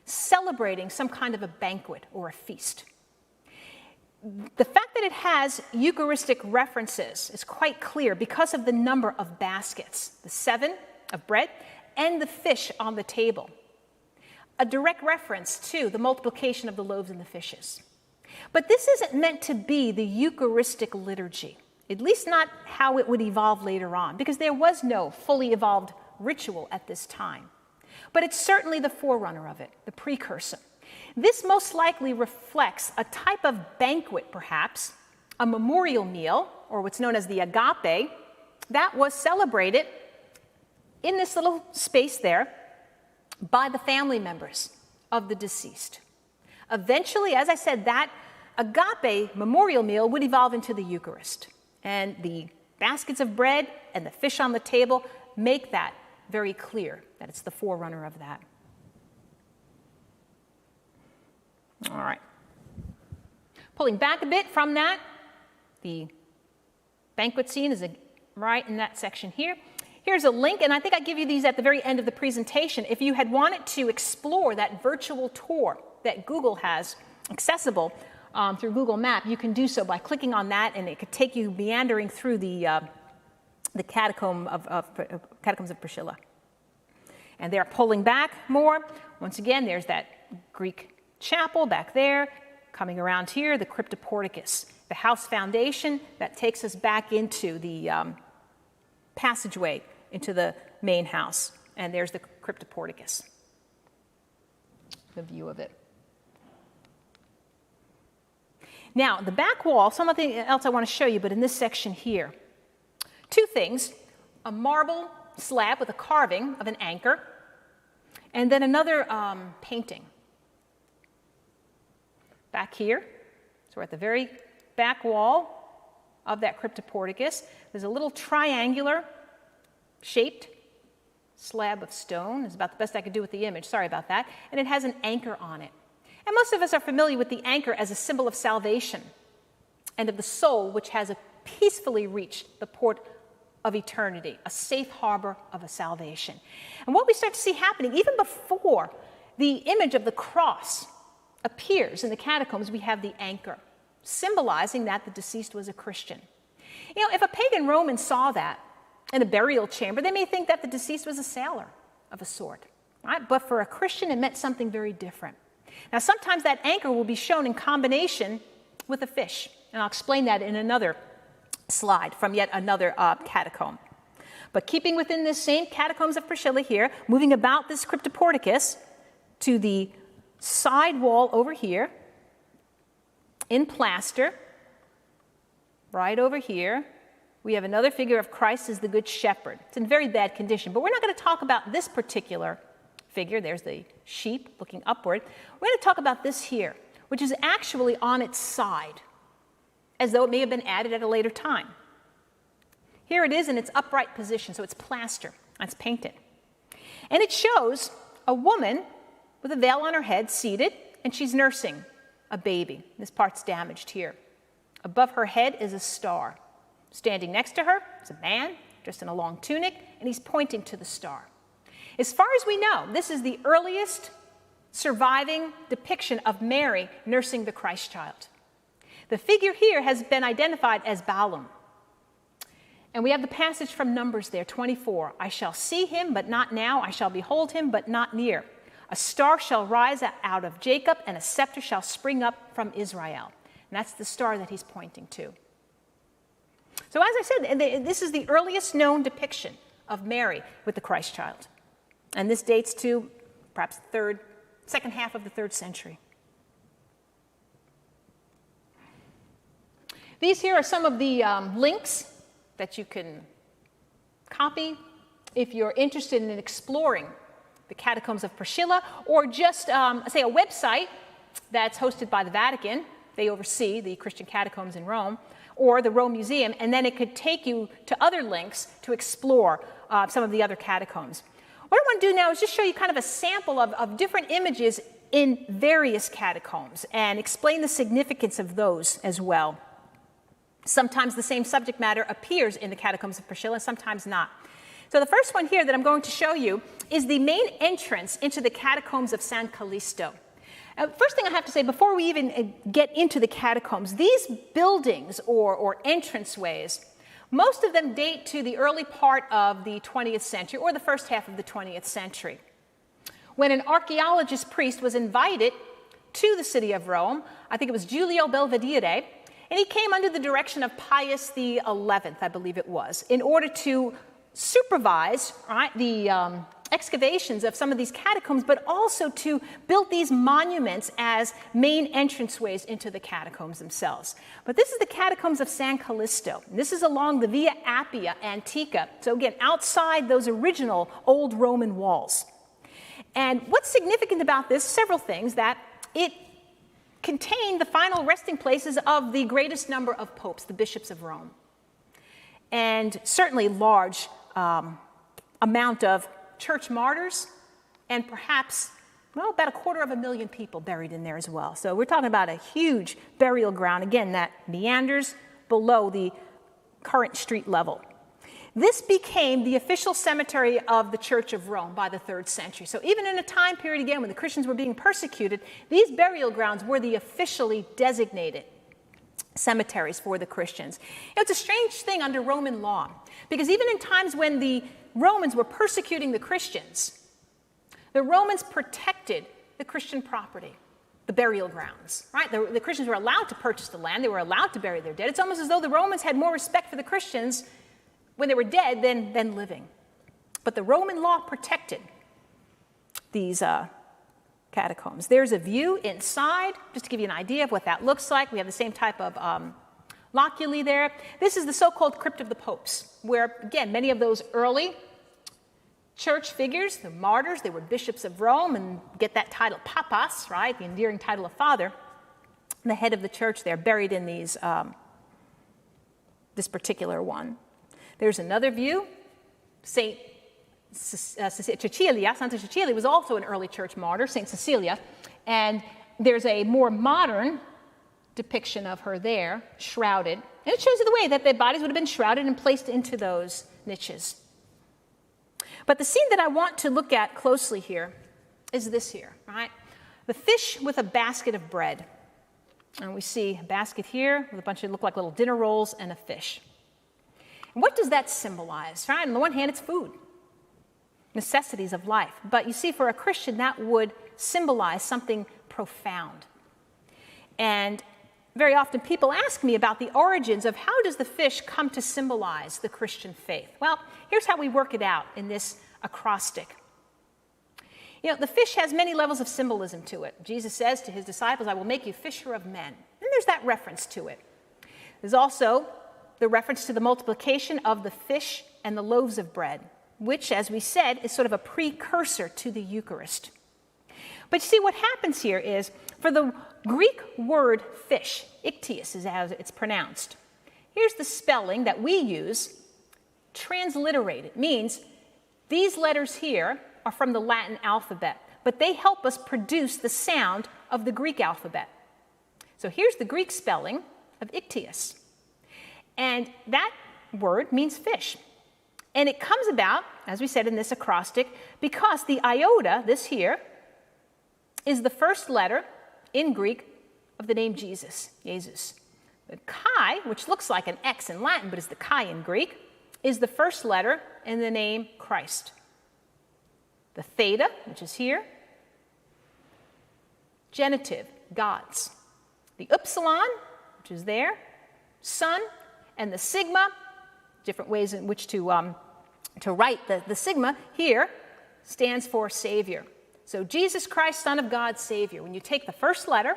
celebrating some kind of a banquet or a feast. The fact that it has Eucharistic references is quite clear because of the number of baskets, the 7 of bread and the fish on the table. A direct reference to the multiplication of the loaves and the fishes. But this isn't meant to be the Eucharistic liturgy, at least not how it would evolve later on, because there was no fully evolved ritual at this time. But it's certainly the forerunner of it, the precursor. This most likely reflects a type of banquet, perhaps, a memorial meal, or what's known as the agape, that was celebrated in this little space there by the family members of the deceased. Eventually, as I said, that agape memorial meal would evolve into the Eucharist. And the baskets of bread and the fish on the table make that very clear, that it's the forerunner of that. All right. Pulling back a bit from that, the banquet scene is right in that section here. Here's a link, and I think I give you these at the very end of the presentation. If you had wanted to explore that virtual tour that Google has accessible through Google Map, you can do so by clicking on that, and it could take you meandering through the catacombs of Priscilla. And they're pulling back more. Once again, there's that Greek chapel back there. Coming around here, the cryptoporticus, the house foundation that takes us back into the passageway into the main house. And there's the cryptoporticus, the view of it. Now, the back wall, something else I want to show you, but in this section here. 2 things, a marble slab with a carving of an anchor, and then another painting. Back here, so we're at the very back wall of that cryptoporticus. There's a little triangular shaped slab of stone. It's about the best I could do with the image, sorry about that. And it has an anchor on it. And most of us are familiar with the anchor as a symbol of salvation and of the soul which has peacefully reached the port of eternity, a safe harbor of a salvation. And what we start to see happening, even before the image of the cross appears in the catacombs, we have the anchor, symbolizing that the deceased was a Christian. You know, if a pagan Roman saw that in a burial chamber, they may think that the deceased was a sailor of a sort, right? But for a Christian, it meant something very different. Now, sometimes that anchor will be shown in combination with a fish, and I'll explain that in another slide from yet another catacomb. But keeping within this same catacombs of Priscilla here, moving about this cryptoporticus to the side wall over here in plaster, right over here, we have another figure of Christ as the Good Shepherd. It's in very bad condition, but we're not going to talk about this particular figure. There's the sheep looking upward. We're going to talk about this here, which is actually on its side, as though it may have been added at a later time. Here it is in its upright position, so it's plaster, it's painted. And it shows a woman with a veil on her head, seated, and she's nursing a baby. This part's damaged here. Above her head is a star. Standing next to her is a man, dressed in a long tunic, and he's pointing to the star. As far as we know, this is the earliest surviving depiction of Mary nursing the Christ child. The figure here has been identified as Balaam. And we have the passage from Numbers there, 24. I shall see him, but not now. I shall behold him, but not near. A star shall rise out of Jacob, and a scepter shall spring up from Israel. And that's the star that he's pointing to. So as I said, this is the earliest known depiction of Mary with the Christ child. And this dates to perhaps the second half of the 3rd century. These here are some of the links that you can copy if you're interested in exploring the catacombs of Priscilla, or just, say, a website that's hosted by the Vatican. They oversee the Christian catacombs in Rome, or the Rome Museum, and then it could take you to other links to explore some of the other catacombs. What I want to do now is just show you kind of a sample of different images in various catacombs and explain the significance of those as well. Sometimes the same subject matter appears in the catacombs of Priscilla, sometimes not. So the first one here that I'm going to show you is the main entrance into the catacombs of San Callisto. First thing I have to say, before we even get into the catacombs, these buildings or entranceways, most of them date to the early part of the 20th century or the first half of the 20th century, when an archaeologist priest was invited to the city of Rome. I think it was Giulio Belvedere, and he came under the direction of Pius XI, I believe it was, in order to supervise the excavations of some of these catacombs, but also to build these monuments as main entranceways into the catacombs themselves. But this is the catacombs of San Callisto. This is along the Via Appia Antica, so again, outside those original old Roman walls. And what's significant about this, several things, that it contained the final resting places of the greatest number of popes, the bishops of Rome, and certainly large amount of church martyrs, and perhaps, well, about 250,000 people buried in there as well. So we're talking about a huge burial ground, again, that meanders below the current street level. This became the official cemetery of the Church of Rome by the 3rd century. So even in a time period, again, when the Christians were being persecuted, these burial grounds were the officially designated cemeteries for the Christians. It's a strange thing under Roman law, because even in times when the Romans were persecuting the Christians, the Romans protected the Christian property, the burial grounds, right? The Christians were allowed to purchase the land. They were allowed to bury their dead. It's almost as though the Romans had more respect for the Christians when they were dead than living. But the Roman law protected these catacombs. There's a view inside, just to give you an idea of what that looks like. We have the same type of loculi there. This is the so-called Crypt of the Popes, where, again, many of those early church figures, the martyrs, they were bishops of Rome and get that title, papas, right, the endearing title of father, the head of the church there, buried in these, this particular one. There's another view. Santa Cecilia was also an early church martyr, St. Cecilia, and there's a more modern depiction of her there, shrouded. And it shows you the way that their bodies would have been shrouded and placed into those niches. But the scene that I want to look at closely here is this here, right? The fish with a basket of bread. And we see a basket here with a bunch of look like little dinner rolls and a fish. And what does that symbolize, right? On the one hand, it's food, necessities of life. But you see, for a Christian, that would symbolize something profound. And very often people ask me about the origins of how does the fish come to symbolize the Christian faith? Well, here's how we work it out in this acrostic. You know, the fish has many levels of symbolism to it. Jesus says to his disciples, I will make you fisher of men. And there's that reference to it. There's also the reference to the multiplication of the fish and the loaves of bread, which, as we said, is sort of a precursor to the Eucharist. But you see, what happens here is, for the Greek word fish, ichthys is how it's pronounced. Here's the spelling that we use, transliterated. Means these letters here are from the Latin alphabet, but they help us produce the sound of the Greek alphabet. So here's the Greek spelling of ichthys. And that word means fish. And it comes about, as we said in this acrostic, because the iota, this here, is the first letter in Greek of the name Jesus, Jesus. The chi, which looks like an X in Latin, but is the chi in Greek, is the first letter in the name Christ. The theta, which is here, genitive, gods. The upsilon, which is there, son, and the sigma, different ways in which to write the sigma here, stands for Savior. So Jesus Christ, Son of God, Savior. When you take the first letter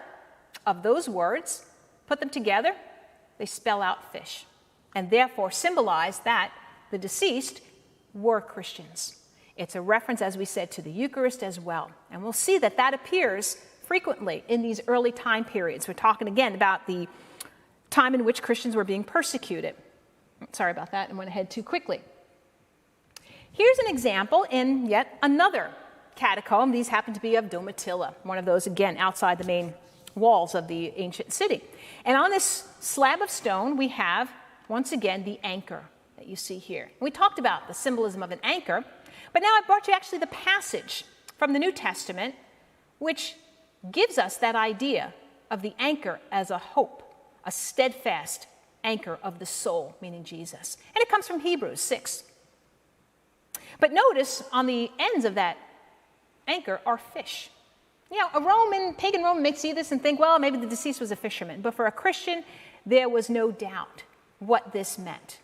of those words, put them together, they spell out fish, and therefore symbolize that the deceased were Christians. It's a reference, as we said, to the Eucharist as well. And we'll see that that appears frequently in these early time periods. We're talking again about the time in which Christians were being persecuted. Sorry about that, I went ahead too quickly. Here's an example in yet another catacomb. These happen to be of Domitilla, one of those, again, outside the main walls of the ancient city. And on this slab of stone, we have, once again, the anchor that you see here. We talked about the symbolism of an anchor, but now I brought you actually the passage from the New Testament, which gives us that idea of the anchor as a hope, a steadfast anchor of the soul, meaning Jesus. And it comes from Hebrews 6. But notice on the ends of that anchor are fish. You know, a pagan Roman may see this and think, well, maybe the deceased was a fisherman. But for a Christian, there was no doubt what this meant.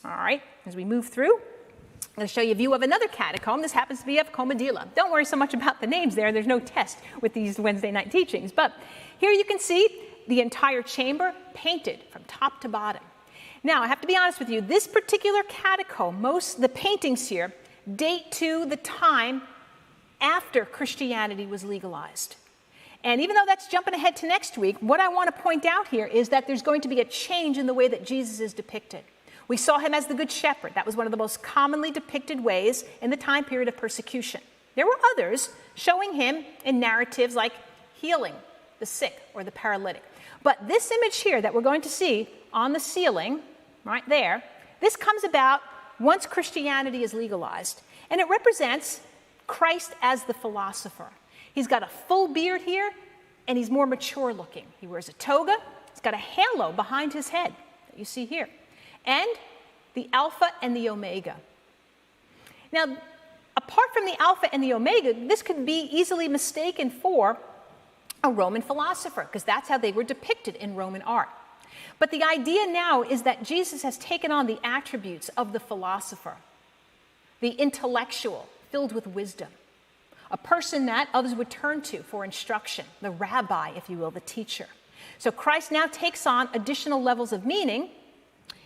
All right, as we move through, I'm going to show you a view of another catacomb. This happens to be of Comedilla. Don't worry so much about the names there. There's no test with these Wednesday night teachings. But here you can see the entire chamber painted from top to bottom. Now, I have to be honest with you. This particular catacomb, the paintings here, date to the time after Christianity was legalized. And even though that's jumping ahead to next week, what I want to point out here is that there's going to be a change in the way that Jesus is depicted. We saw him as the Good Shepherd. That was one of the most commonly depicted ways in the time period of persecution. There were others showing him in narratives like healing the sick or the paralytic. But this image here that we're going to see on the ceiling, right there, this comes about once Christianity is legalized. And it represents Christ as the philosopher. He's got a full beard here, and he's more mature looking. He wears a toga. He's got a halo behind his head that you see here. And the Alpha and the Omega. Now, apart from the Alpha and the Omega, this could be easily mistaken for a Roman philosopher, because that's how they were depicted in Roman art. But the idea now is that Jesus has taken on the attributes of the philosopher, the intellectual, filled with wisdom, a person that others would turn to for instruction, the rabbi, if you will, the teacher. So Christ now takes on additional levels of meaning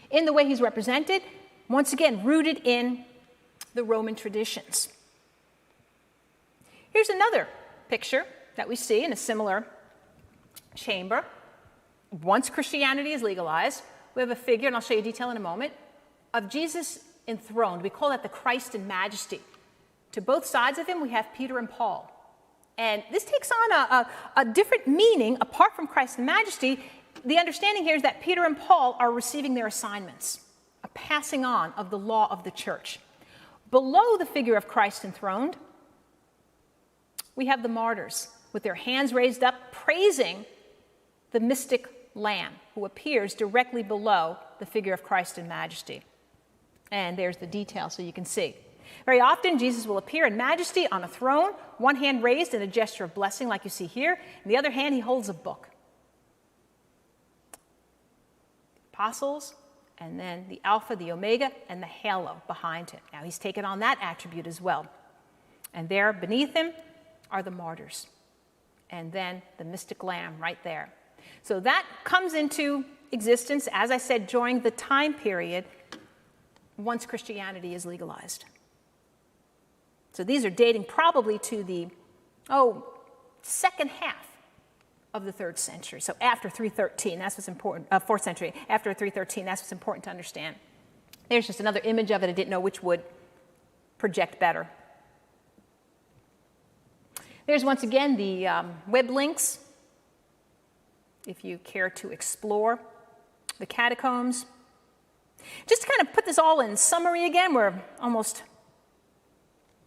in the way he's represented, once again, rooted in the Roman traditions. Here's another picture that we see in a similar chamber. Once Christianity is legalized, we have a figure, and I'll show you detail in a moment, of Jesus enthroned. We call that the Christ in majesty. To both sides of him, we have Peter and Paul. And this takes on a different meaning apart from Christ in majesty. The understanding here is that Peter and Paul are receiving their assignments, a passing on of the law of the church. Below the figure of Christ enthroned, we have the martyrs with their hands raised up, praising the mystic Lamb who appears directly below the figure of Christ in majesty. And there's the detail so you can see. Very often, Jesus will appear in majesty on a throne, one hand raised in a gesture of blessing like you see here, and the other hand he holds a book. Apostles, and then the Alpha, the Omega, and the halo behind him. Now he's taken on that attribute as well. And there beneath him are the martyrs. And then the mystic Lamb right there. So that comes into existence, as I said, during the time period once Christianity is legalized. So these are dating probably to the, second half of the 3rd century. So after 313, that's what's important, 4th century, after 313, that's what's important to understand. There's just another image of it. I didn't know which would project better. There's once again the web links, if you care to explore the catacombs. Just to kind of put this all in summary again, we're almost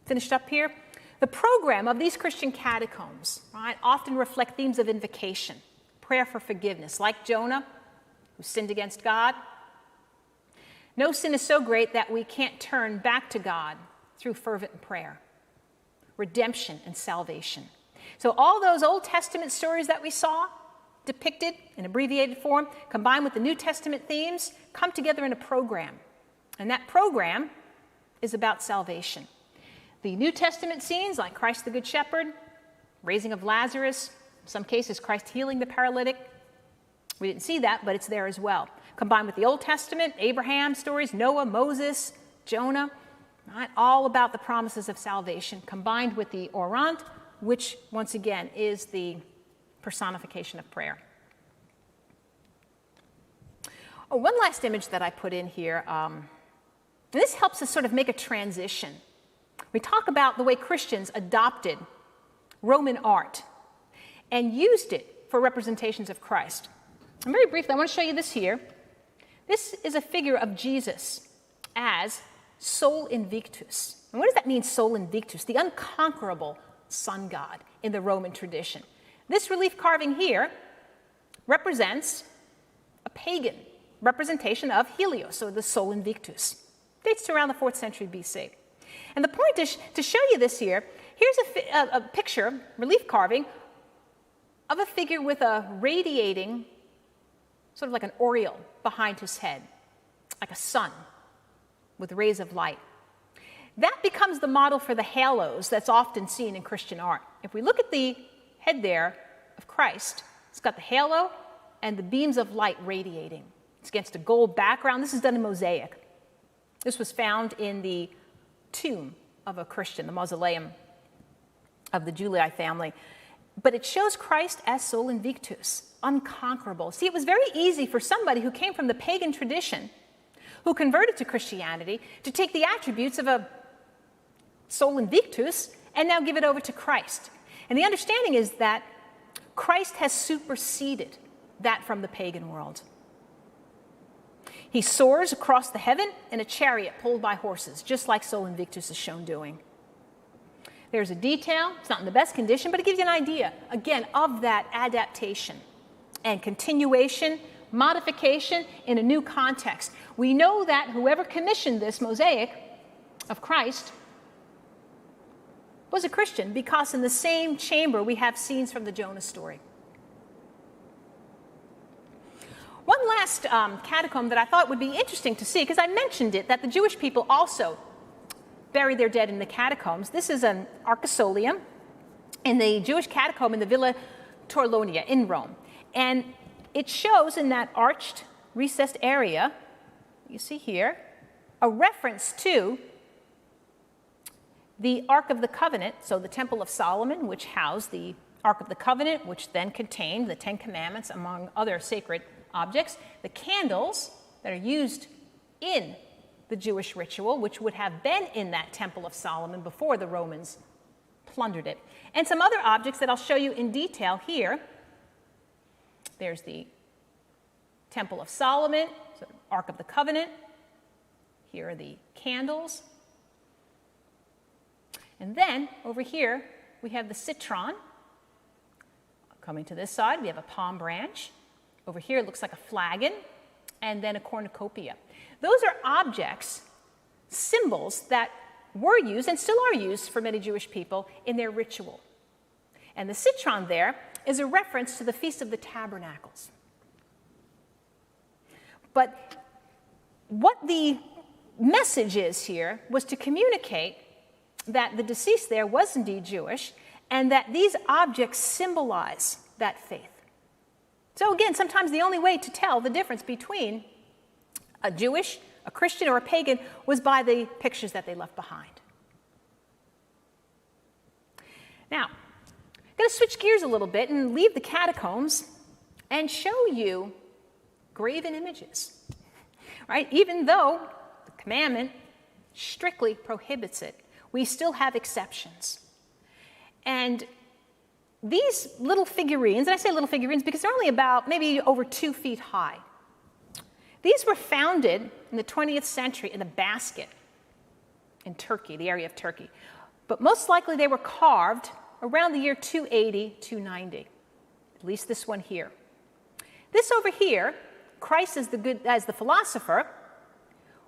finished up here. The program of these Christian catacombs, right, often reflect themes of invocation, prayer for forgiveness, like Jonah, who sinned against God. No sin is so great that we can't turn back to God through fervent prayer. Redemption and salvation. So all those Old Testament stories that we saw depicted in abbreviated form, combined with the New Testament themes, come together in a program. And that program is about salvation. The New Testament scenes, like Christ the Good Shepherd, raising of Lazarus, in some cases Christ healing the paralytic. We didn't see that, but it's there as well. Combined with the Old Testament, Abraham stories, Noah, Moses, Jonah, right? All about the promises of salvation, combined with the Orant, which, once again, is the personification of prayer. Oh, one last image that I put in here. This helps us sort of make a transition. We talk about the way Christians adopted Roman art and used it for representations of Christ. And very briefly, I want to show you this here. This is a figure of Jesus as Sol Invictus. And what does that mean, Sol Invictus? The unconquerable sun god in the Roman tradition. This relief carving here represents a pagan representation of Helios, or the Sol Invictus. Dates to around the 4th century BC. And the point is to show you this here. Here's a picture, relief carving, of a figure with a radiating, sort of like an aureole behind his head, like a sun with rays of light. That becomes the model for the halos that's often seen in Christian art. If we look at the head there of Christ, it's got the halo and the beams of light radiating. It's against a gold background. This is done in mosaic. This was found in the tomb of a Christian, the mausoleum of the Julii family. But it shows Christ as Sol Invictus, unconquerable. See, it was very easy for somebody who came from the pagan tradition, who converted to Christianity, to take the attributes of a Sol Invictus and now give it over to Christ. And the understanding is that Christ has superseded that from the pagan world. He soars across the heaven in a chariot pulled by horses, just like Sol Invictus is shown doing. There's a detail, it's not in the best condition, but it gives you an idea, again, of that adaptation and continuation, modification in a new context. We know that whoever commissioned this mosaic of Christ was a Christian, because in the same chamber we have scenes from the Jonah story. One last catacomb that I thought would be interesting to see, because I mentioned it, that the Jewish people also bury their dead in the catacombs. This is an arcosolium in the Jewish catacomb in the Villa Torlonia in Rome. And it shows in that arched, recessed area, you see here, a reference to the Ark of the Covenant, so the Temple of Solomon, which housed the Ark of the Covenant, which then contained the Ten Commandments, among other sacred objects, the candles that are used in the Jewish ritual, which would have been in that Temple of Solomon before the Romans plundered it, and some other objects that I'll show you in detail here. There's the Temple of Solomon, so Ark of the Covenant. Here are the candles. And then over here, we have the citron. Coming to this side, we have a palm branch. Over here, it looks like a flagon, and then a cornucopia. Those are objects, symbols that were used and still are used for many Jewish people in their ritual. And the citron there is a reference to the Feast of the Tabernacles. But what the message is here was to communicate that the deceased there was indeed Jewish, and that these objects symbolize that faith. So again, sometimes the only way to tell the difference between a Jewish, a Christian, or a pagan was by the pictures that they left behind. Now, I'm going to switch gears a little bit and leave the catacombs and show you graven images, right? Even though the commandment strictly prohibits it, we still have exceptions. And these little figurines, and I say little figurines because they're only about maybe over 2 feet high. These were founded in the 20th century in a basket in Turkey, the area of Turkey. But most likely they were carved around the year 280, 290. At least this one here. This over here, Christ as the philosopher,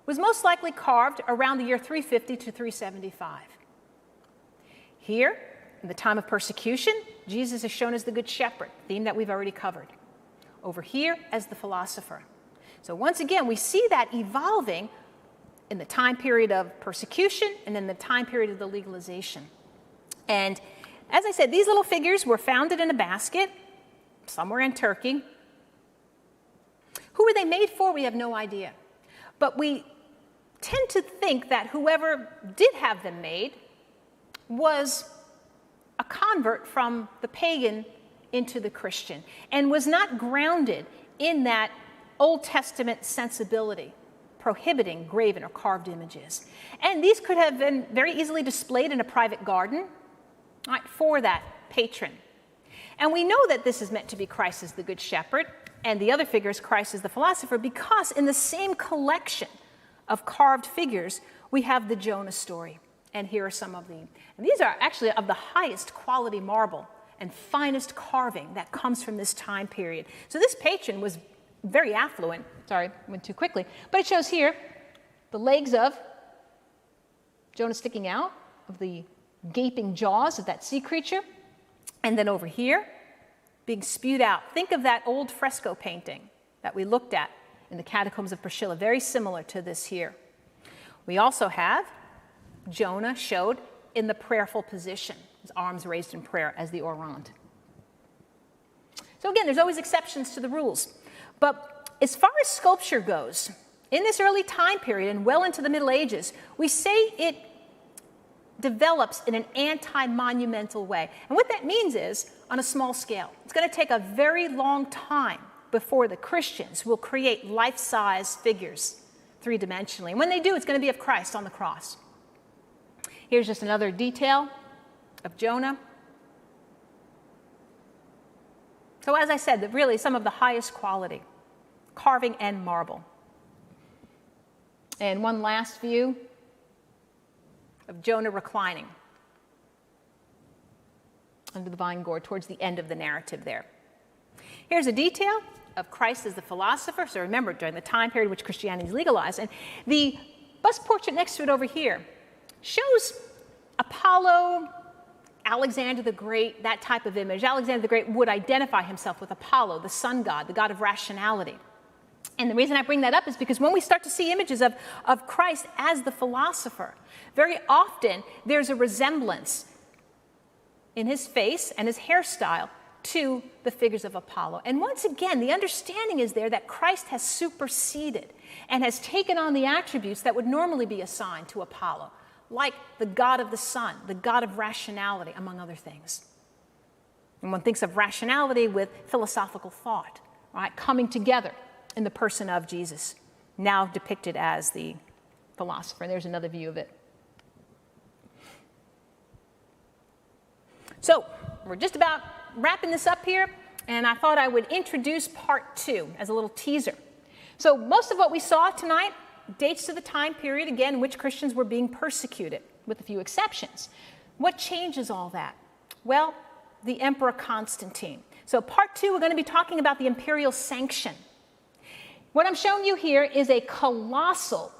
was most likely carved around the year 350 to 375. Here, in the time of persecution, Jesus is shown as the Good Shepherd, theme that we've already covered. Over here, as the philosopher. So once again, we see that evolving in the time period of persecution and in the time period of the legalization. And as I said, these little figures were founded in a basket somewhere in Turkey. Who were they made for? We have no idea. But we tend to think that whoever did have them made was a convert from the pagan into the Christian and was not grounded in that Old Testament sensibility, prohibiting graven or carved images. And these could have been very easily displayed in a private garden, right, for that patron. And we know that this is meant to be Christ as the Good Shepherd, and the other figure is Christ as the philosopher, because in the same collection of carved figures, we have the Jonah story. And here are some of the, and these are actually of the highest quality marble and finest carving that comes from this time period. So this patron was very affluent. Sorry, went too quickly. But it shows here the legs of Jonah sticking out of the gaping jaws of that sea creature. And then over here, being spewed out. Think of that old fresco painting that we looked at in the catacombs of Priscilla, very similar to this here. We also have Jonah showed in the prayerful position, his arms raised in prayer as the orant. So again, there's always exceptions to the rules. But as far as sculpture goes, in this early time period and well into the Middle Ages, we say it develops in an anti-monumental way. And what that means is, on a small scale, it's going to take a very long time before the Christians will create life-size figures three-dimensionally. And when they do, it's going to be of Christ on the cross. Here's just another detail of Jonah. So as I said, really some of the highest quality, carving and marble. And one last view of Jonah reclining under the vine gourd towards the end of the narrative there. Here's a detail of Christ as the philosopher. So remember, during the time period in which Christianity is legalized. And the bust portrait next to it over here shows Apollo, Alexander the Great, that type of image. Alexander the Great would identify himself with Apollo, the sun god, the god of rationality. And the reason I bring that up is because when we start to see images of Christ as the philosopher, very often there's a resemblance in his face and his hairstyle to the figures of Apollo. And once again, the understanding is there that Christ has superseded and has taken on the attributes that would normally be assigned to Apollo, like the god of the sun, the god of rationality, among other things. And one thinks of rationality with philosophical thought, right, coming together in the person of Jesus, now depicted as the philosopher. And there's another view of it. So we're just about wrapping this up here, and I thought I would introduce part 2 as a little teaser. So most of what we saw tonight dates to the time period, again, in which Christians were being persecuted, with a few exceptions. What changes all that? Well, the Emperor Constantine. So part 2, we're going to be talking about the imperial sanction. What I'm showing you here is a colossal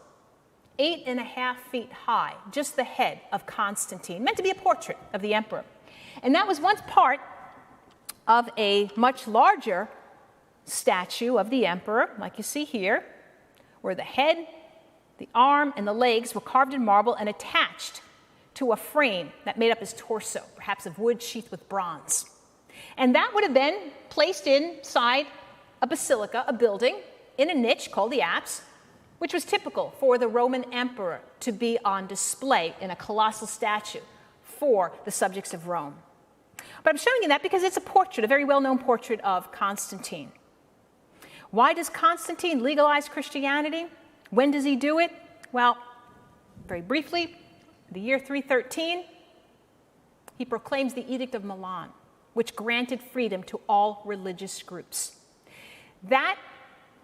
8.5 feet high, just the head of Constantine, meant to be a portrait of the emperor. And that was once part of a much larger statue of the emperor, like you see here, where the head, the arm, and the legs were carved in marble and attached to a frame that made up his torso, perhaps of wood sheathed with bronze. And that would have been placed inside a basilica, a building, in a niche called the apse, which was typical for the Roman emperor to be on display in a colossal statue for the subjects of Rome. But I'm showing you that because it's a portrait, a very well-known portrait of Constantine. Why does Constantine legalize Christianity? When does he do it? Well, very briefly, the year 313, he proclaims the Edict of Milan, which granted freedom to all religious groups. That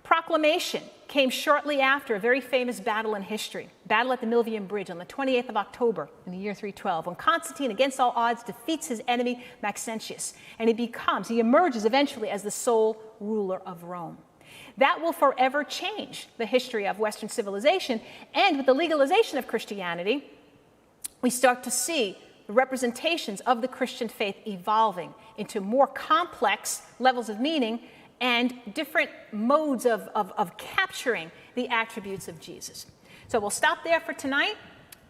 proclamation came shortly after a very famous battle in history, battle at the Milvian Bridge on the 28th of October in the year 312, when Constantine, against all odds, defeats his enemy Maxentius, and he emerges eventually as the sole ruler of Rome. That will forever change the history of Western civilization, and with the legalization of Christianity, we start to see the representations of the Christian faith evolving into more complex levels of meaning and different modes of capturing the attributes of Jesus. So we'll stop there for tonight.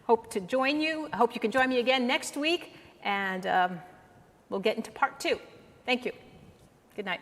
Hope to join you. I hope you can join me again next week, and we'll get into part 2. Thank you. Good night.